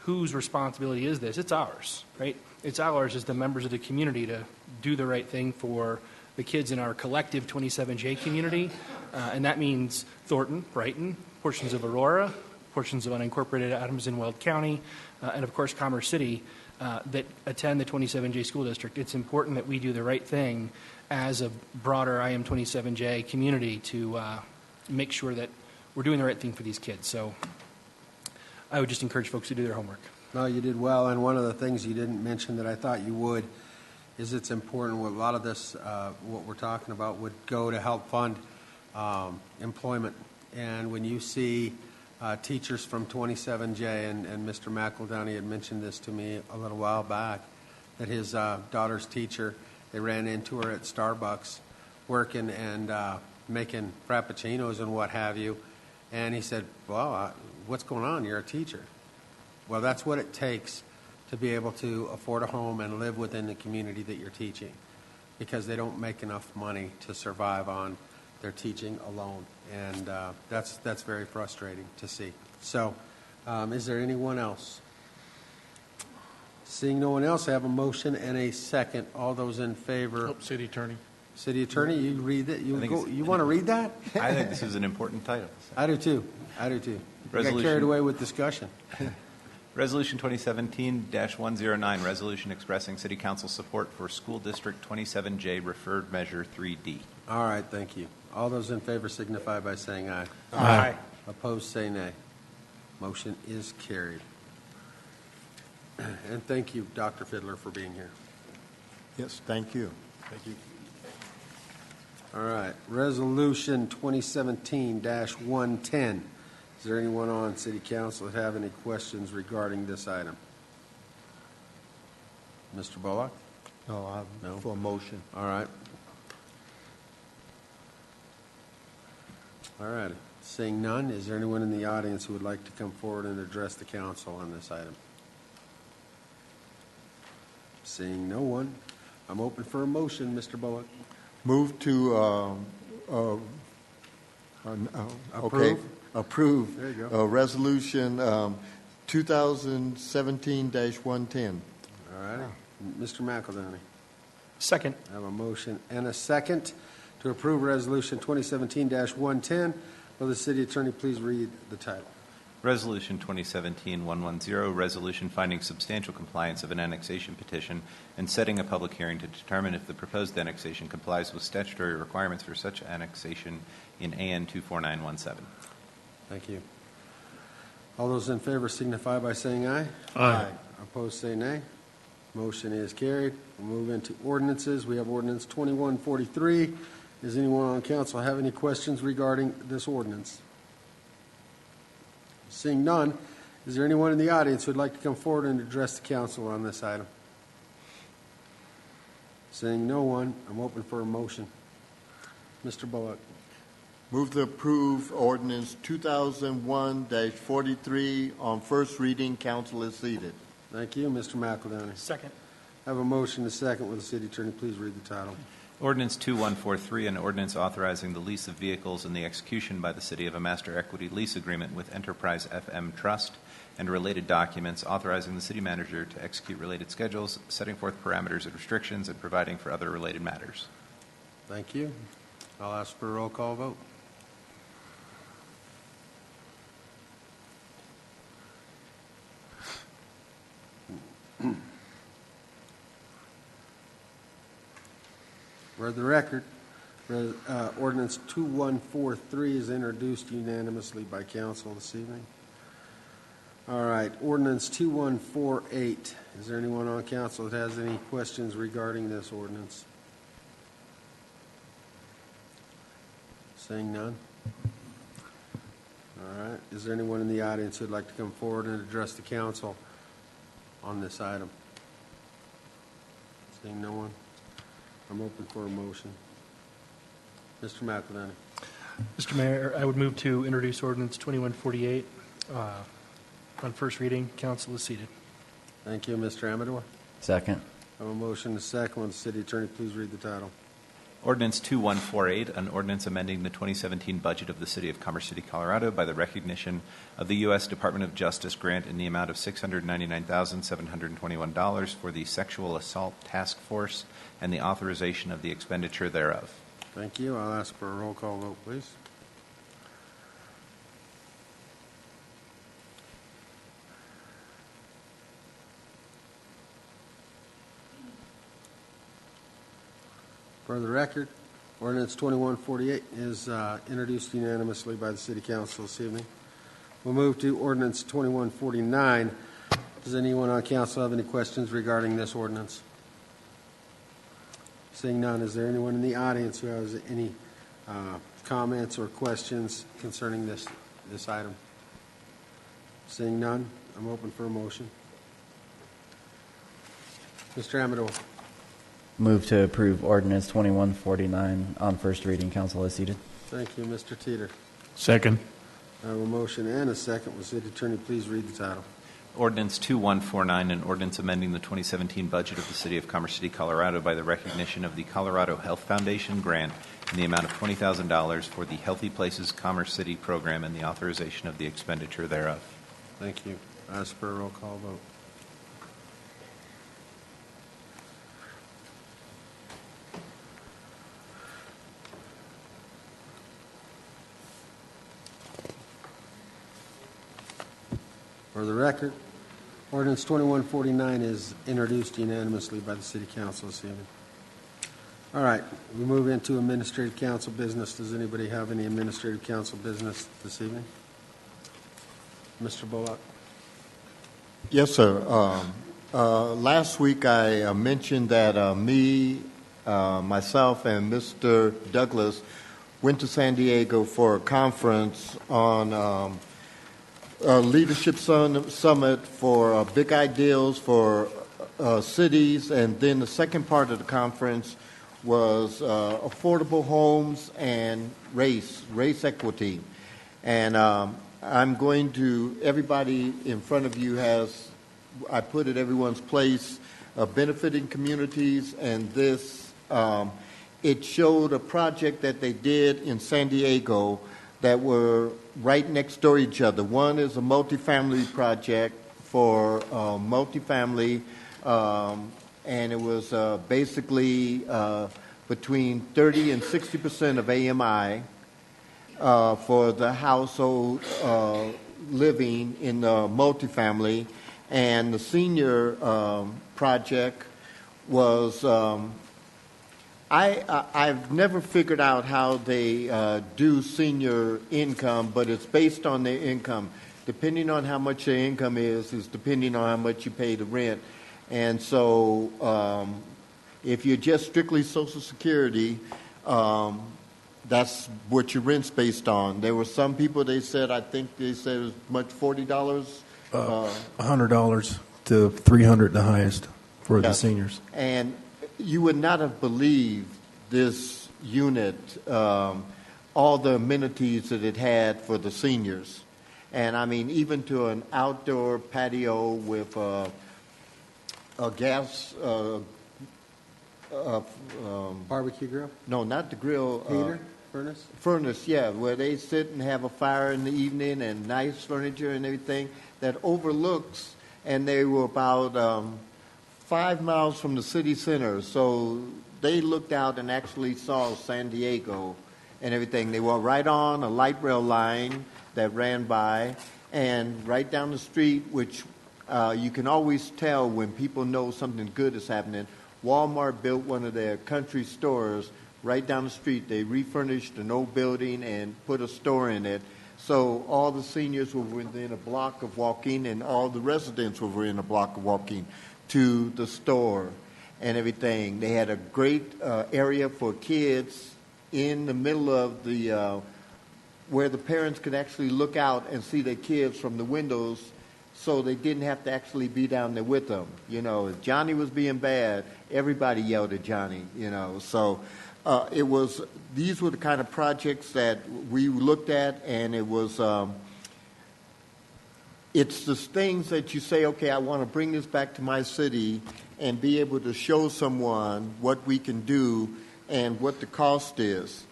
whose responsibility is this, it's ours, right? It's ours as the members of the community to do the right thing for the kids in our collective 27J community, and that means Thornton, Brighton, portions of Aurora, portions of unincorporated Adams and Weld County, and of course Commerce City that attend the 27J school district. It's important that we do the right thing as a broader IM27J community to make sure that we're doing the right thing for these kids. So I would just encourage folks to do their homework.
No, you did well, and one of the things you didn't mention that I thought you would is it's important. A lot of this, what we're talking about, would go to help fund employment. And when you see teachers from 27J, and Mr. McEldowney had mentioned this to me a little while back, that his daughter's teacher, they ran into her at Starbucks working and making frappuccinos and what have you. And he said, well, what's going on? You're a teacher. Well, that's what it takes to be able to afford a home and live within the community that you're teaching, because they don't make enough money to survive on their teaching alone. And that's very frustrating to see. So is there anyone else? Seeing no one else, I have a motion and a second. All those in favor?
City Attorney.
City Attorney, you read it. You want to read that?
I think this is an important title.
I do too. I got carried away with discussion.
Resolution 2017-109, resolution expressing City Council support for School District 27J Referred Measure 3D.
All right, thank you. All those in favor signify by saying aye.
Aye.
Opposed, say nay. Motion is carried. And thank you, Dr. Fiddler, for being here.
Yes, thank you. Thank you.
All right, Resolution 2017-110. Is there anyone on City Council that have any questions regarding this item? Mr. Bullock?
No,
No.
for a motion.
All right. All right. Seeing none, is there anyone in the audience who would like to come forward and address the council on this item? Seeing no one, I'm open for a motion, Mr. Bullock.
Move to okay. Approve.
There you go.
Resolution 2017-110.
All right. Mr. McEldowney.
Second.
I have a motion and a second to approve Resolution 2017-110. Will the city attorney please read the title?
Resolution 2017-110, resolution finding substantial compliance of an annexation petition and setting a public hearing to determine if the proposed annexation complies with statutory requirements for such annexation in AN 24917.
Thank you. All those in favor signify by saying aye.
Aye.
Opposed, say nay. Motion is carried. We'll move into ordinances. We have ordinance 2143. Does anyone on council have any questions regarding this ordinance? Seeing none, is there anyone in the audience who would like to come forward and address the council on this item? Seeing no one, I'm open for a motion. Mr. Bullock.
Move to approve ordinance 2001-43 on first reading. Council is seated.
Thank you. Mr. McEldowney.
Second.
I have a motion and a second. Will the city attorney please read the title?
Ordinance 2143, an ordinance authorizing the lease of vehicles and the execution by the city of a master equity lease agreement with Enterprise FM Trust and related documents, authorizing the city manager to execute related schedules, setting forth parameters and restrictions, and providing for other related matters.
Thank you. I'll ask for a roll call vote. For the record, ordinance 2143 is introduced unanimously by council this evening. All right, ordinance 2148. Is there anyone on council that has any questions regarding this ordinance? Seeing none? All right, is there anyone in the audience who would like to come forward and address the council on this item? Seeing no one? I'm open for a motion. Mr. McElhenney.
Mr. Mayor, I would move to introduce ordinance 2148 on first reading. Council is seated.
Thank you. Mr. Amador?
Second.
I have a motion and a second. Will the city attorney please read the title?
Ordinance 2148, an ordinance amending the 2017 budget of the City of Commerce City, Colorado by the recognition of the U.S. Department of Justice grant in the amount of $699,721 for the Sexual Assault Task Force and the authorization of the expenditure thereof.
Thank you. I'll ask for a roll call vote, please. For the record, ordinance 2148 is introduced unanimously by the City Council this evening. We'll move to ordinance 2149. Does anyone on council have any questions regarding this ordinance? Seeing none, is there anyone in the audience who has any comments or questions concerning this item? Seeing none, I'm open for a motion. Mr. Amador.
Move to approve ordinance 2149 on first reading. Council is seated.
Thank you. Mr. Teeter.
Second.
I have a motion and a second. Will the city attorney please read the title?
Ordinance 2149, an ordinance amending the 2017 budget of the City of Commerce City, Colorado by the recognition of the Colorado Health Foundation grant in the amount of $20,000 for the Healthy Places Commerce City program and the authorization of the expenditure thereof.
Thank you. I ask for a roll call vote. For the record, ordinance 2149 is introduced unanimously by the City Council this evening. All right, we move into administrative council business. Does anybody have any administrative council business this evening? Mr. Bullock?
Yes, sir. Last week I mentioned that myself, and Mr. Douglas went to San Diego for a conference on Leadership Summit for big ideals for cities, and then the second part of the conference was affordable homes and race equity. And I'm going to, everybody in front of you has, I put at everyone's place, benefiting communities, and this, it showed a project that they did in San Diego that were right next door to each other. One is a multifamily project for multifamily, and it was basically between 30 and 60% of AMI for the household living in the multifamily, and the senior project was I've never figured out how they do senior income, but it's based on their income. Depending on how much their income is depending on how much you pay the rent. And so if you're just strictly Social Security, that's what your rent's based on. There were some people, I think they said it was much $40.
$100 to $300, the highest for the seniors.
And you would not have believed this unit, all the amenities that it had for the seniors. And I mean, even to an outdoor patio with a gas
barbecue grill?
No, not the grill.
Heater? Furnace?
Furnace, yeah, where they sit and have a fire in the evening and nice furniture and everything that overlooks, and they were about 5 miles from the city center, so they looked out and actually saw San Diego and everything. They were right on a light rail line that ran by, and right down the street, which you can always tell when people know something good is happening, Walmart built one of their country stores right down the street. They refurnished an old building and put a store in it. So all the seniors were within a block of walking, and all the residents were within a block of walking to the store and everything. They had a great area for kids in the middle of the where the parents could actually look out and see their kids from the windows, so they didn't have to actually be down there with them. You know, if Johnny was being bad, everybody yelled at Johnny, you know. So these were the kind of projects that we looked at, and it was, it's the things that you say, okay, I want to bring this back to my city and be able to show someone what we can do and what the cost is.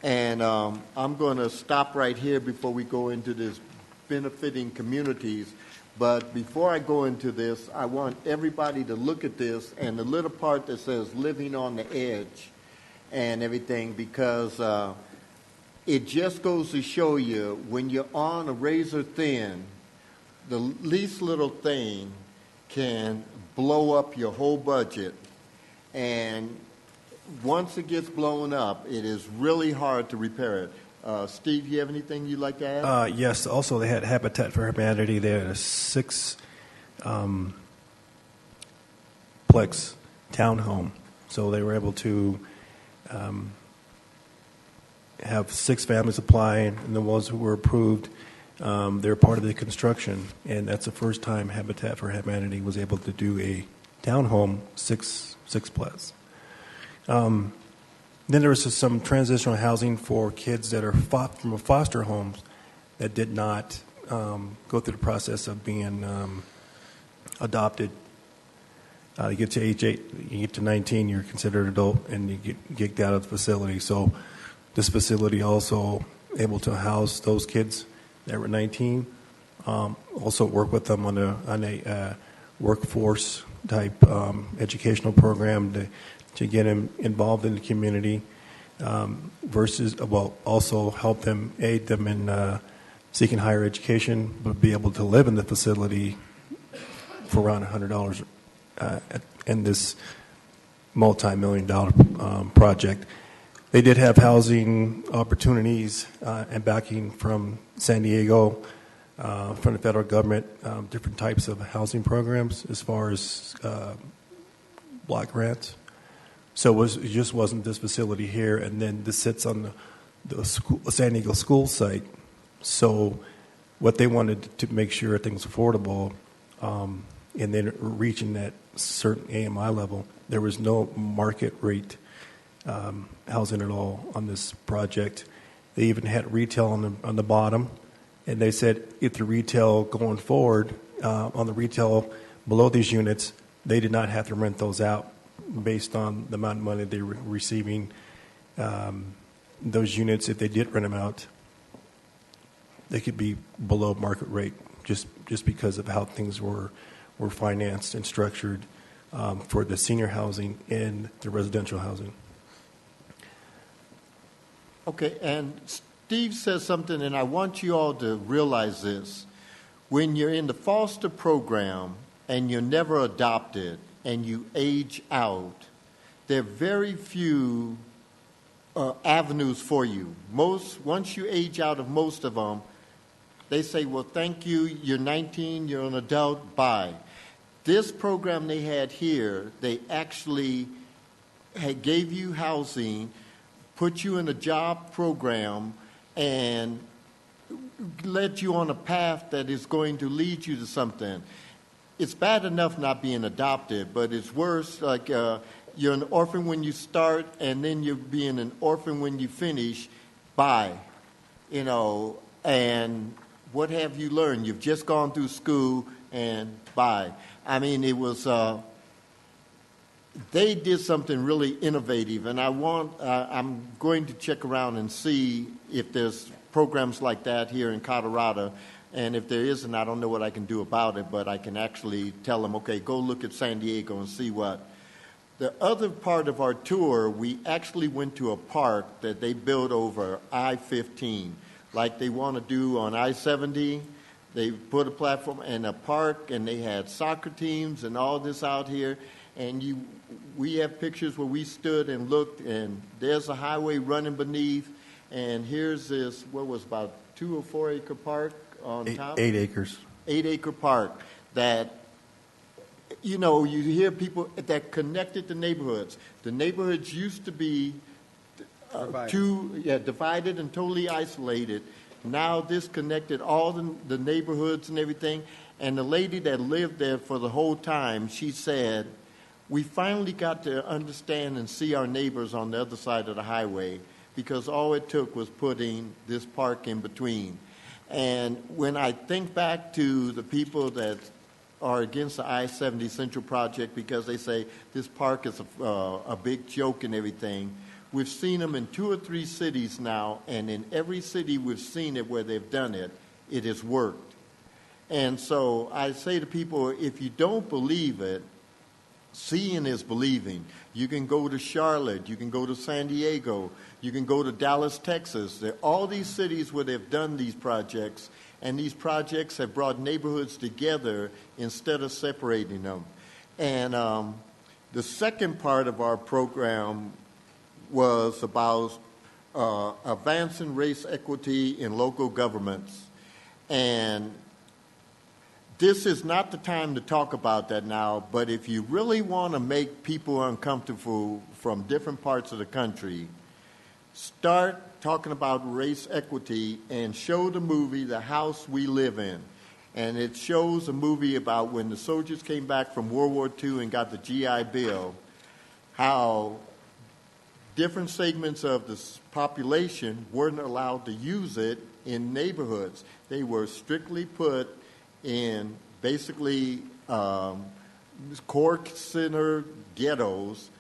And I'm going to stop right here before we go into this benefiting communities. But before I go into this, I want everybody to look at this and the little part that says living on the edge and everything, because it just goes to show you when you're on a razor thin, the least little thing can blow up your whole budget. And once it gets blown up, it is really hard to repair it. Steve, you have anything you'd like to add?
Yes. Also, they had Habitat for Humanity. They had a 6 plex townhome. So they were able to have 6 families apply, and the ones who were approved, they're part of the construction. And that's the first time Habitat for Humanity was able to do a townhome 6 plex. Then there was some transitional housing for kids that are from foster homes that did not go through the process of being adopted. You get to age 8, you get to 19, you're considered adult, and you get kicked out of the facility. So this facility also able to house those kids that were 19. Also work with them on a workforce type educational program to get them involved in the community, also help them, aid them in seeking higher education, but be able to live in the facility for around $100 in this multi-million-dollar project. They did have housing opportunities and backing from San Diego, from the federal government, different types of housing programs as far as block grants. So it just wasn't this facility here, and then this sits on the San Diego school site. So what they wanted to make sure things affordable, and then reaching that certain AMI level, there was no market rate housing at all on this project. They even had retail on the bottom, and they said if the retail going forward on the retail below these units, they did not have to rent those out based on the amount of money they were receiving. Those units, if they did rent them out, they could be below market rate just because of how things were financed and structured for the senior housing and the residential housing.
Okay, and Steve says something, and I want you all to realize this. When you're in the foster program and you're never adopted and you age out, there are very few avenues for you. Once you age out of most of them, they say, well, thank you, you're 19, you're an adult, bye. This program they had here, they actually gave you housing, put you in a job program, and led you on a path that is going to lead you to something. It's bad enough not being adopted, but it's worse, like you're an orphan when you start, and then you're being an orphan when you finish. Bye. You know, and what have you learned? You've just gone through school, and bye. I mean, it was, they did something really innovative, and I'm going to check around and see if there's programs like that here in Colorado. And if there isn't, I don't know what I can do about it, but I can actually tell them, okay, go look at San Diego and see what. The other part of our tour, we actually went to a park that they built over I-15, like they want to do on I-70. They put a platform in a park, and they had soccer teams and all this out here. And we have pictures where we stood and looked, and there's a highway running beneath, and here's this, what was about 2 or 4 acre park on top?
8 acres.
8 acre park that, you know, you hear people that connected the neighborhoods. The neighborhoods used to be divided and totally isolated. Now this connected all the neighborhoods and everything. And the lady that lived there for the whole time, she said, we finally got to understand and see our neighbors on the other side of the highway, because all it took was putting this park in between. And when I think back to the people that are against the I-70 Central Project because they say this park is a big joke and everything, we've seen them in 2 or 3 cities now, and in every city we've seen it where they've done it, it has worked. And so I say to people, if you don't believe it, seeing is believing. You can go to Charlotte, you can go to San Diego, you can go to Dallas, Texas. There are all these cities where they've done these projects, and these projects have brought neighborhoods together instead of separating them. And the second part of our program was about advancing race equity in local governments. And this is not the time to talk about that now, but if you really want to make people uncomfortable from different parts of the country, start talking about race equity and show the movie The House We Live In. And it shows a movie about when the soldiers came back from World War II and got the GI Bill, how different segments of the population weren't allowed to use it in neighborhoods. They were strictly put in basically core center ghettos,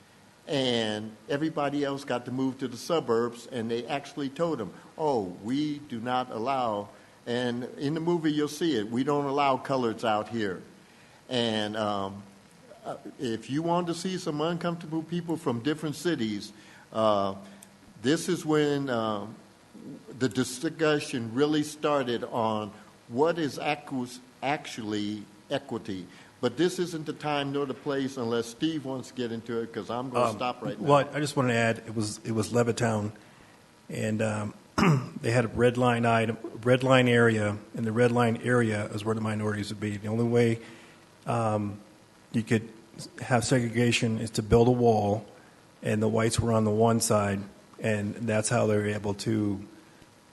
and everybody else got to move to the suburbs, and they actually told them, oh, we do not allow, and in the movie you'll see it, we don't allow coloreds out here. And if you want to see some uncomfortable people from different cities, this is when the discussion really started on what is actually equity. But this isn't the time nor the place unless Steve wants to get into it, because I'm going to stop right now.
Well, I just want to add, it was Levittown, and they had a red line area, and the red line area is where the minorities would be. The only way you could have segregation is to build a wall, and the whites were on the one side, and that's how they were able to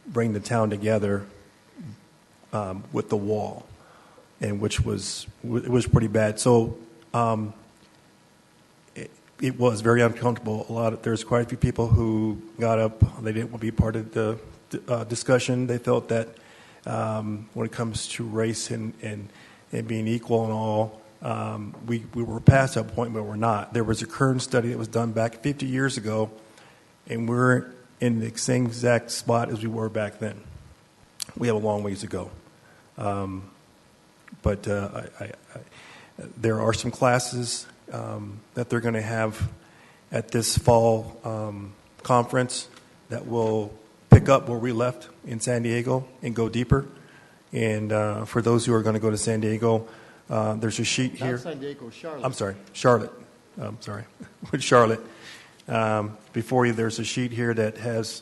bring the town together with the wall, and which was pretty bad. So it was very uncomfortable. There's quite a few people who got up. They didn't want to be part of the discussion. They felt that when it comes to race and being equal and all, we were past that point, but we're not. There was a Kern study that was done back 50 years ago, and we're in the same exact spot as we were back then. We have a long ways to go. But there are some classes that they're going to have at this fall conference that will pick up where we left in San Diego and go deeper. And for those who are going to go to San Diego, there's a sheet here.
Not San Diego, Charlotte.
I'm sorry, Charlotte. I'm sorry, with Charlotte. Before you, there's a sheet here that has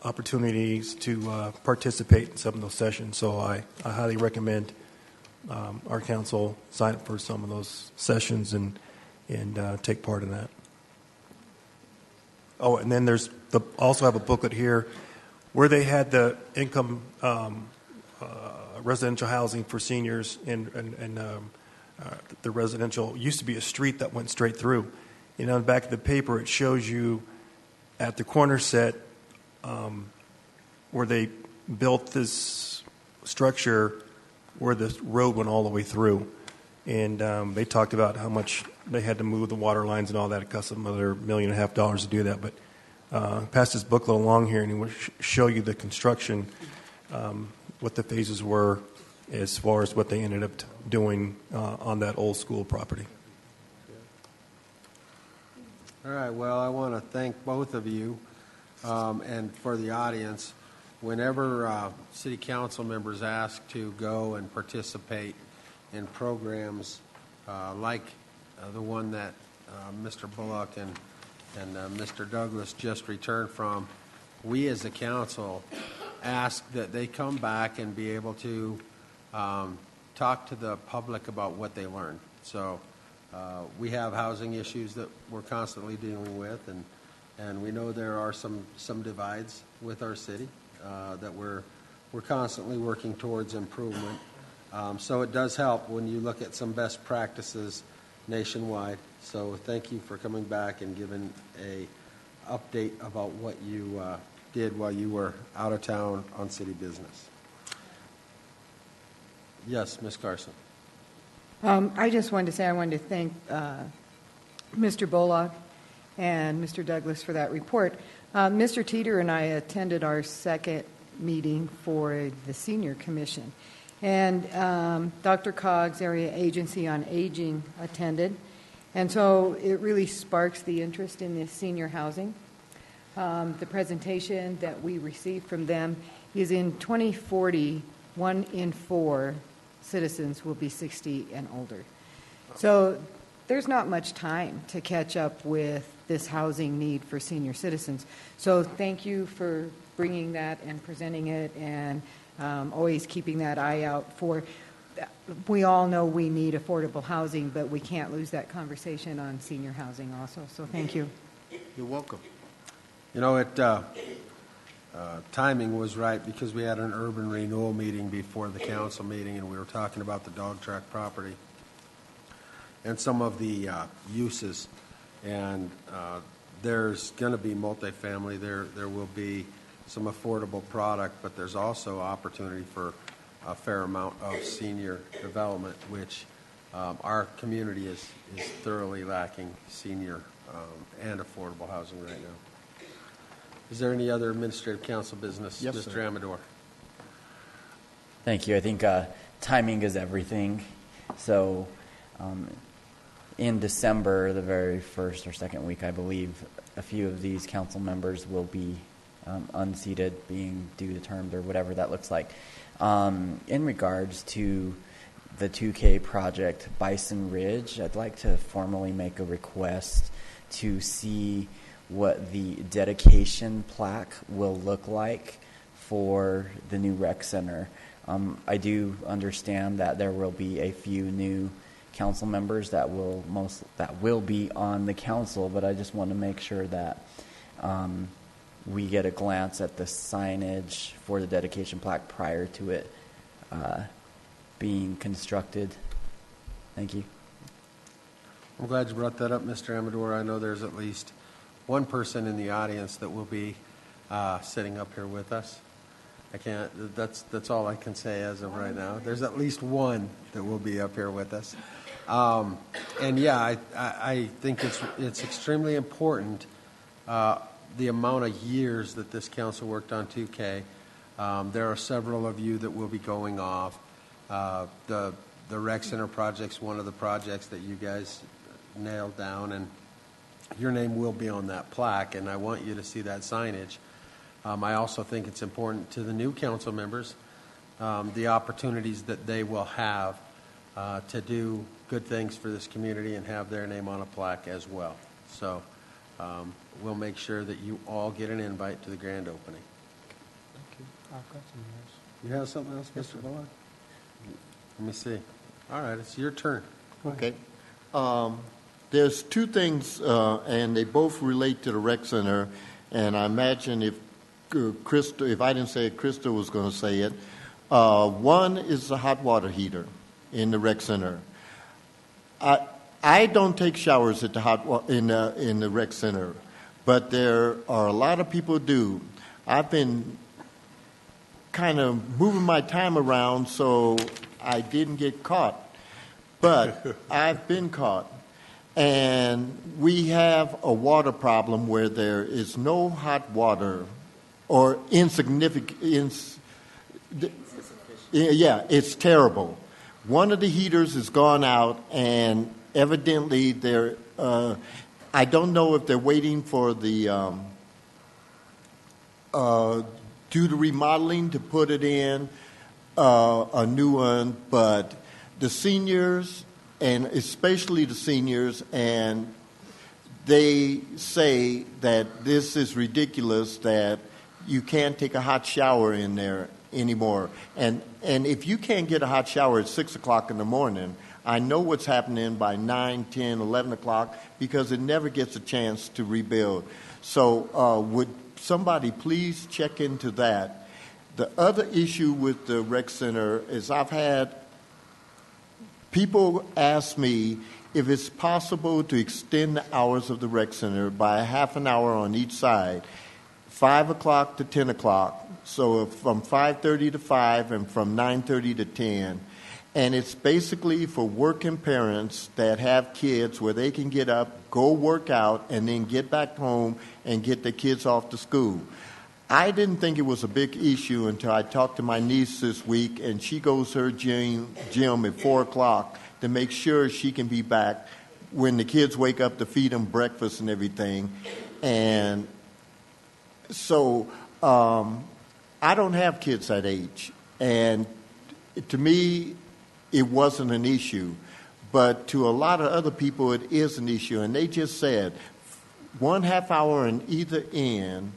opportunities to participate in some of those sessions. So I highly recommend our council sign up for some of those sessions and take part in that. Oh, and then there's also have a booklet here where they had the income residential housing for seniors and the residential used to be a street that went straight through. On the back of the paper, it shows you at the corner set where they built this structure where the road went all the way through. And they talked about how much they had to move the water lines and all that. It cost them another $1.5 million to do that. But pass this booklet along here, and it will show you the construction, what the phases were as far as what they ended up doing on that old school property.
All right, well, I want to thank both of you and for the audience. Whenever city council members ask to go and participate in programs like the one that Mr. Bullock and Mr. Douglas just returned from, we as a council ask that they come back and be able to talk to the public about what they learned. So we have housing issues that we're constantly dealing with, and we know there are some divides with our city that we're constantly working towards improvement. So it does help when you look at some best practices nationwide. So thank you for coming back and giving a update about what you did while you were out of town on city business. Yes, Ms. Carson.
I just wanted to say I wanted to thank Mr. Bullock and Mr. Douglas for that report. Mr. Teeter and I attended our second meeting for the Senior Commission. And Dr. Coggs, Area Agency on Aging, attended. And so it really sparks the interest in this senior housing. The presentation that we received from them is in 2040, 1 in 4 citizens will be 60 and older. So there's not much time to catch up with this housing need for senior citizens. So thank you for bringing that and presenting it, and always keeping that eye out for. We all know we need affordable housing, but we can't lose that conversation on senior housing also. So thank you.
You're welcome. You know, timing was right because we had an urban renewal meeting before the council meeting, and we were talking about the dog track property and some of the uses. And there's going to be multifamily. There will be some affordable product, but there's also opportunity for a fair amount of senior development, which our community is thoroughly lacking senior and affordable housing right now. Is there any other administrative council business?
Yes,
Mr.
sir.
Amador.
Thank you. I think timing is everything. So in December, the very first or second week, I believe, a few of these council members will be unseated, being due to terms or whatever that looks like. In regards to the 2K project, Bison Ridge, I'd like to formally make a request to see what the dedication plaque will look like for the new rec center. I do understand that there will be a few new council members that will be on the council, but I just want to make sure that we get a glance at the signage for the dedication plaque prior to it being constructed. Thank you.
I'm glad you brought that up, Mr. Amador. I know there's at least one person in the audience that will be sitting up here with us. I can't. That's all I can say as of right now. There's at least one that will be up here with us. And yeah, I think it's extremely important the amount of years that this council worked on 2K. There are several of you that will be going off. The rec center project's one of the projects that you guys nailed down, and your name will be on that plaque, and I want you to see that signage. I also think it's important to the new council members, the opportunities that they will have to do good things for this community and have their name on a plaque as well. So we'll make sure that you all get an invite to the grand opening.
Thank you. I've got some else.
You have something else, Mr. Bullock? Let me see. All right, it's your turn.
Okay. There's two things, and they both relate to the rec center. And I imagine if if I didn't say it, Krista was going to say it. One is the hot water heater in the rec center. I don't take showers at the in the rec center, but there are a lot of people who do. I've been kind of moving my time around so I didn't get caught, but I've been caught. And we have a water problem where there is no hot water or insufficient. Yeah, it's terrible. One of the heaters has gone out, and evidently they're, I don't know if they're waiting for the, do the remodeling to put it in, a new one, but the seniors, and especially the seniors and they say that this is ridiculous, that you can't take a hot shower in there anymore. And if you can't get a hot shower at 6 o'clock in the morning, I know what's happening by 9, 10, 11 o'clock because it never gets a chance to rebuild. So would somebody please check into that? The other issue with the rec center is I've had people ask me if it's possible to extend the hours of the rec center by a half an hour on each side, 5 o'clock to 10 o'clock. So from 5:30 to 5 and from 9:30 to 10. And it's basically for working parents that have kids where they can get up, go work out, and then get back home and get their kids off to school. I didn't think it was a big issue until I talked to my niece this week, and she goes to her gym at 4 o'clock to make sure she can be back when the kids wake up to feed them breakfast and everything. And so I don't have kids that age. And to me, it wasn't an issue. But to a lot of other people, it is an issue. And they just said, 1/2 hour on either end,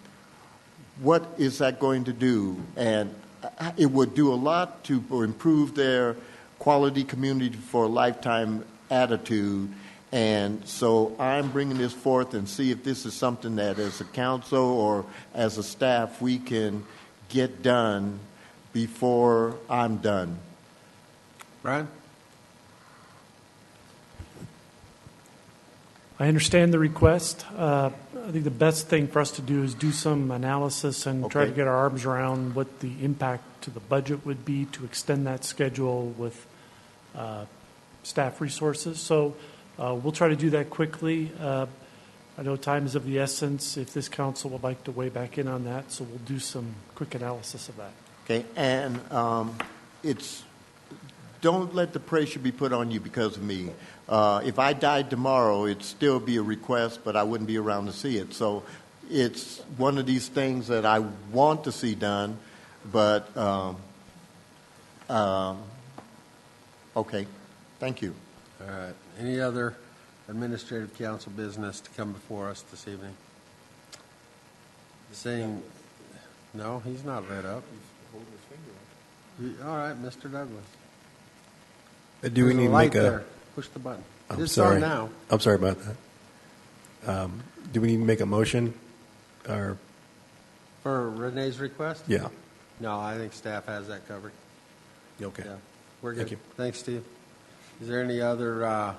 what is that going to do? And it would do a lot to improve their quality community for a lifetime attitude. And so I'm bringing this forth and see if this is something that as a council or as a staff we can get done before I'm done.
Brian?
I understand the request. I think the best thing for us to do is do some analysis and try to get our arms around what the impact to the budget would be to extend that schedule with staff resources. So we'll try to do that quickly. I know time is of the essence if this council would like to weigh back in on that, so we'll do some quick analysis of that.
Okay, and don't let the pressure be put on you because of me. If I died tomorrow, it'd still be a request, but I wouldn't be around to see it. So it's one of these things that I want to see done, but okay, thank you.
All right. Any other administrative council business to come before us this evening? Saying, no, he's not lit up. All right, Mr. Douglas.
Do we need to make
there. Push the button.
I'm
It's
sorry.
on now.
I'm sorry about that. Do we need to make a motion? Or
For Renee's request?
yeah.
No, I think staff has that covered.
Okay.
Yeah, we're good.
Thank you.
Thanks, Steve. Is there any other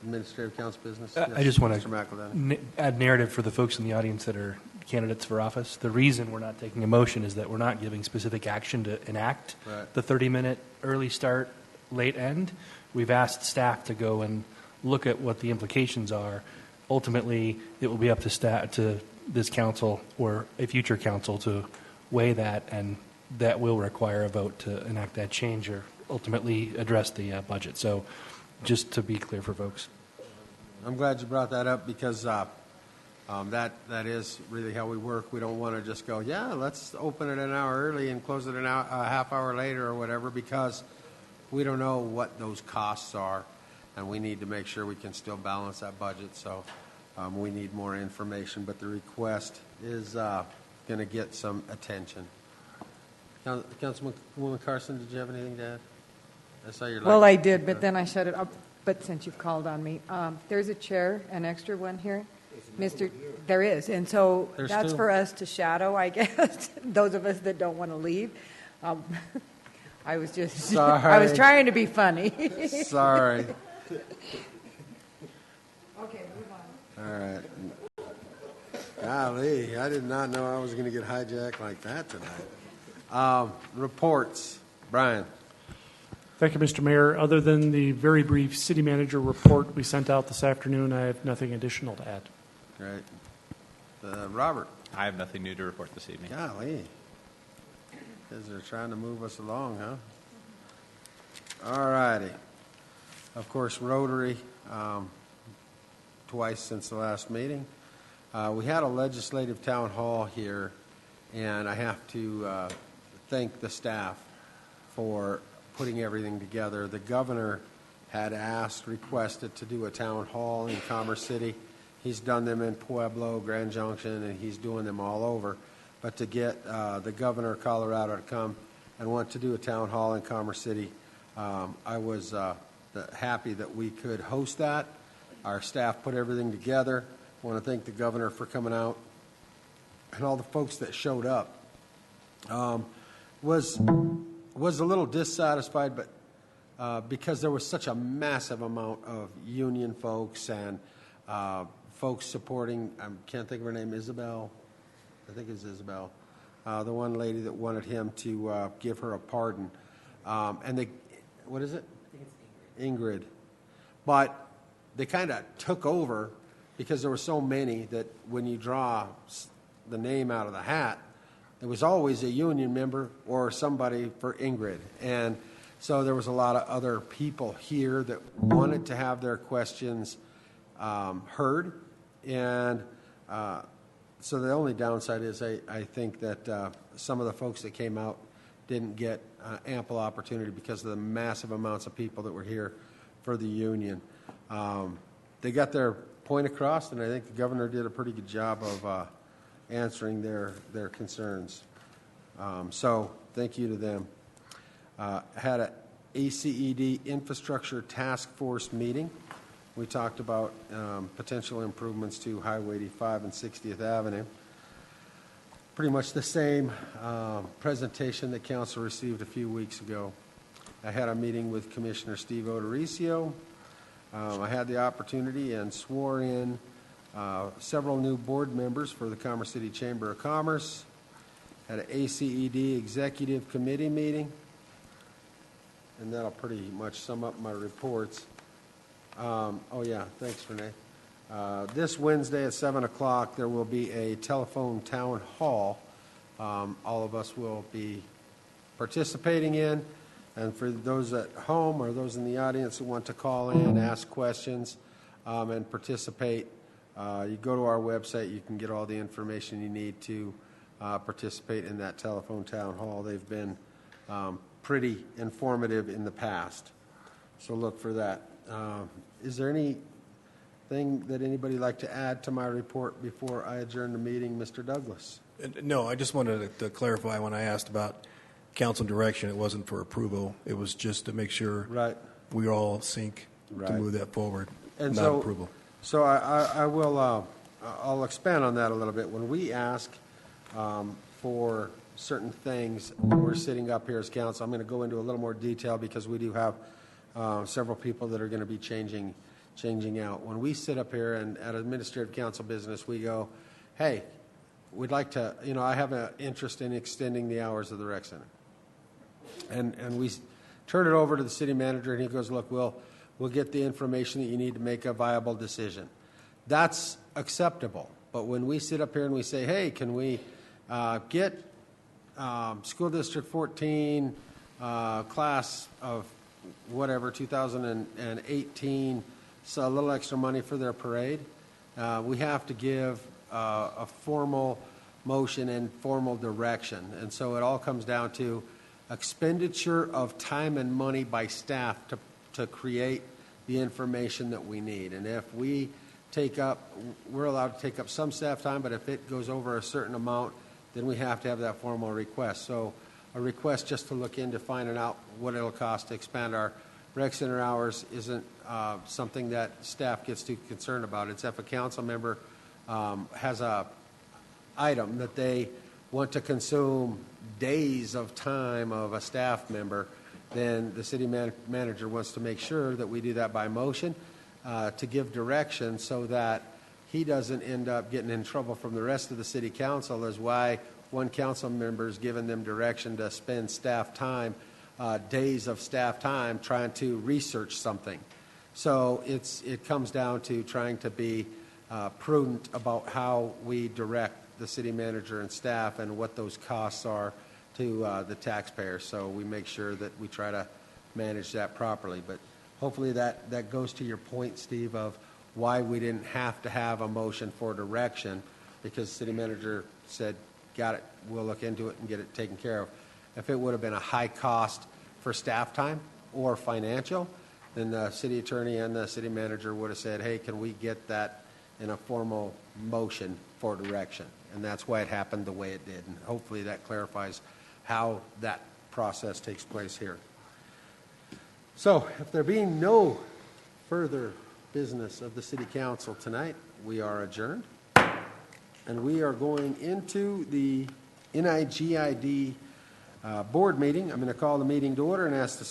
administrative council business?
I just want
Mr.
to
McEldowney.
add narrative for the folks in the audience that are candidates for office. The reason we're not taking a motion is that we're not giving specific action to enact the 30-minute early start, late end. We've asked staff to go and look at what the implications are. Ultimately, it will be up to staff, to this council or a future council to weigh that, and that will require a vote to enact that change or ultimately address the budget. So just to be clear for folks.
I'm glad you brought that up because that is really how we work. We don't want to just go, yeah, let's open it an hour early and close it a half hour later or whatever, because we don't know what those costs are, and we need to make sure we can still balance that budget. So we need more information, but the request is going to get some attention. Councilwoman Carson, did you have anything to add? I saw your light.
Well, I did, but then I shut it up. But since you've called on me, there's a chair, an extra one here. There is. And so that's for us to shadow, I guess, those of us that don't want to leave. I was just,
Sorry.
I was trying to be funny.
Sorry.
Okay, move on.
All right. Golly, I did not know I was going to get hijacked like that tonight. Reports. Brian.
Thank you, Mr. Mayor. Other than the very brief city manager report we sent out this afternoon, I have nothing additional to add.
Great. Robert.
I have nothing new to report this evening.
Golly. Because they're trying to move us along, huh? All righty. Of course, Rotary, twice since the last meeting. We had a legislative town hall here, and I have to thank the staff for putting everything together. The governor had asked, requested to do a town hall in Commerce City. He's done them in Pueblo, Grand Junction, and he's doing them all over. But to get the governor of Colorado to come and want to do a town hall in Commerce City, I was happy that we could host that. Our staff put everything together. I want to thank the governor for coming out and all the folks that showed up. Was a little dissatisfied, but because there was such a massive amount of union folks and folks supporting, I can't think of her name, Isabel. I think it's Isabel, the one lady that wanted him to give her a pardon. And they, what is it? I think it's Ingrid. But they kind of took over because there were so many that when you draw the name out of the hat, there was always a union member or somebody for Ingrid. And so there was a lot of other people here that wanted to have their questions heard. And so the only downside is I think that some of the folks that came out didn't get ample opportunity because of the massive amounts of people that were here for the union. They got their point across, and I think the governor did a pretty good job of answering their concerns. So thank you to them. Had a ACED Infrastructure Task Force meeting. We talked about potential improvements to Highway 85 and 60th Avenue. Pretty much the same presentation that council received a few weeks ago. I had a meeting with Commissioner Steve Odorizio. I had the opportunity and swore in several new board members for the Commerce City Chamber of Commerce. Had an ACED Executive Committee meeting. And that'll pretty much sum up my reports. Oh, yeah, thanks, Renee. This Wednesday at 7 o'clock, there will be a telephone town hall. All of us will be participating in. And for those at home or those in the audience who want to call in, ask questions, and participate, you go to our website, you can get all the information you need to participate in that telephone town hall. They've been pretty informative in the past. So look for that. Is there anything that anybody would like to add to my report before I adjourn the meeting? Mr. Douglas?
No, I just wanted to clarify when I asked about council direction, it wasn't for approval. It was just to make sure we all sync to move that forward,
and
not
so,
approval.
So I will, I'll expand on that a little bit. When we ask for certain things, we're sitting up here as council. I'm going to go into a little more detail because we do have several people that are going to be changing out. When we sit up here and at administrative council business, we go, hey, we'd like to, I have an interest in extending the hours of the rec center. And we turn it over to the city manager, and he goes, look, we'll get the information that you need to make a viable decision. That's acceptable. But when we sit up here and we say, hey, can we get School District 14 class of whatever, 2018, so a little extra money for their parade, we have to give a formal motion and formal direction. And so it all comes down to expenditure of time and money by staff to create the information that we need. And if we we're allowed to take up some staff time, but if it goes over a certain amount, then we have to have that formal request. So a request just to look into finding out what it'll cost to expand our rec center hours isn't something that staff gets too concerned about. It's if a council member has a item that they want to consume days of time of a staff member, then the city manager wants to make sure that we do that by motion to give direction so that he doesn't end up getting in trouble from the rest of the city council as why one council member is giving them direction to spend staff time, days of staff time trying to research something. So it comes down to trying to be prudent about how we direct the city manager and staff and what those costs are to the taxpayers. So we make sure that we try to manage that properly. But hopefully that goes to your point, Steve, of why we didn't have to have a motion for direction, because the city manager said, got it, we'll look into it and get it taken care of. If it would have been a high cost for staff time or financial, then the city attorney and the city manager would have said, hey, can we get that in a formal motion for direction? And that's why it happened the way it did. And hopefully that clarifies how that process takes place here. So if there being no further business of the city council tonight, we are adjourned. And we are going into the NIGID board meeting. I'm going to call the meeting to order and ask the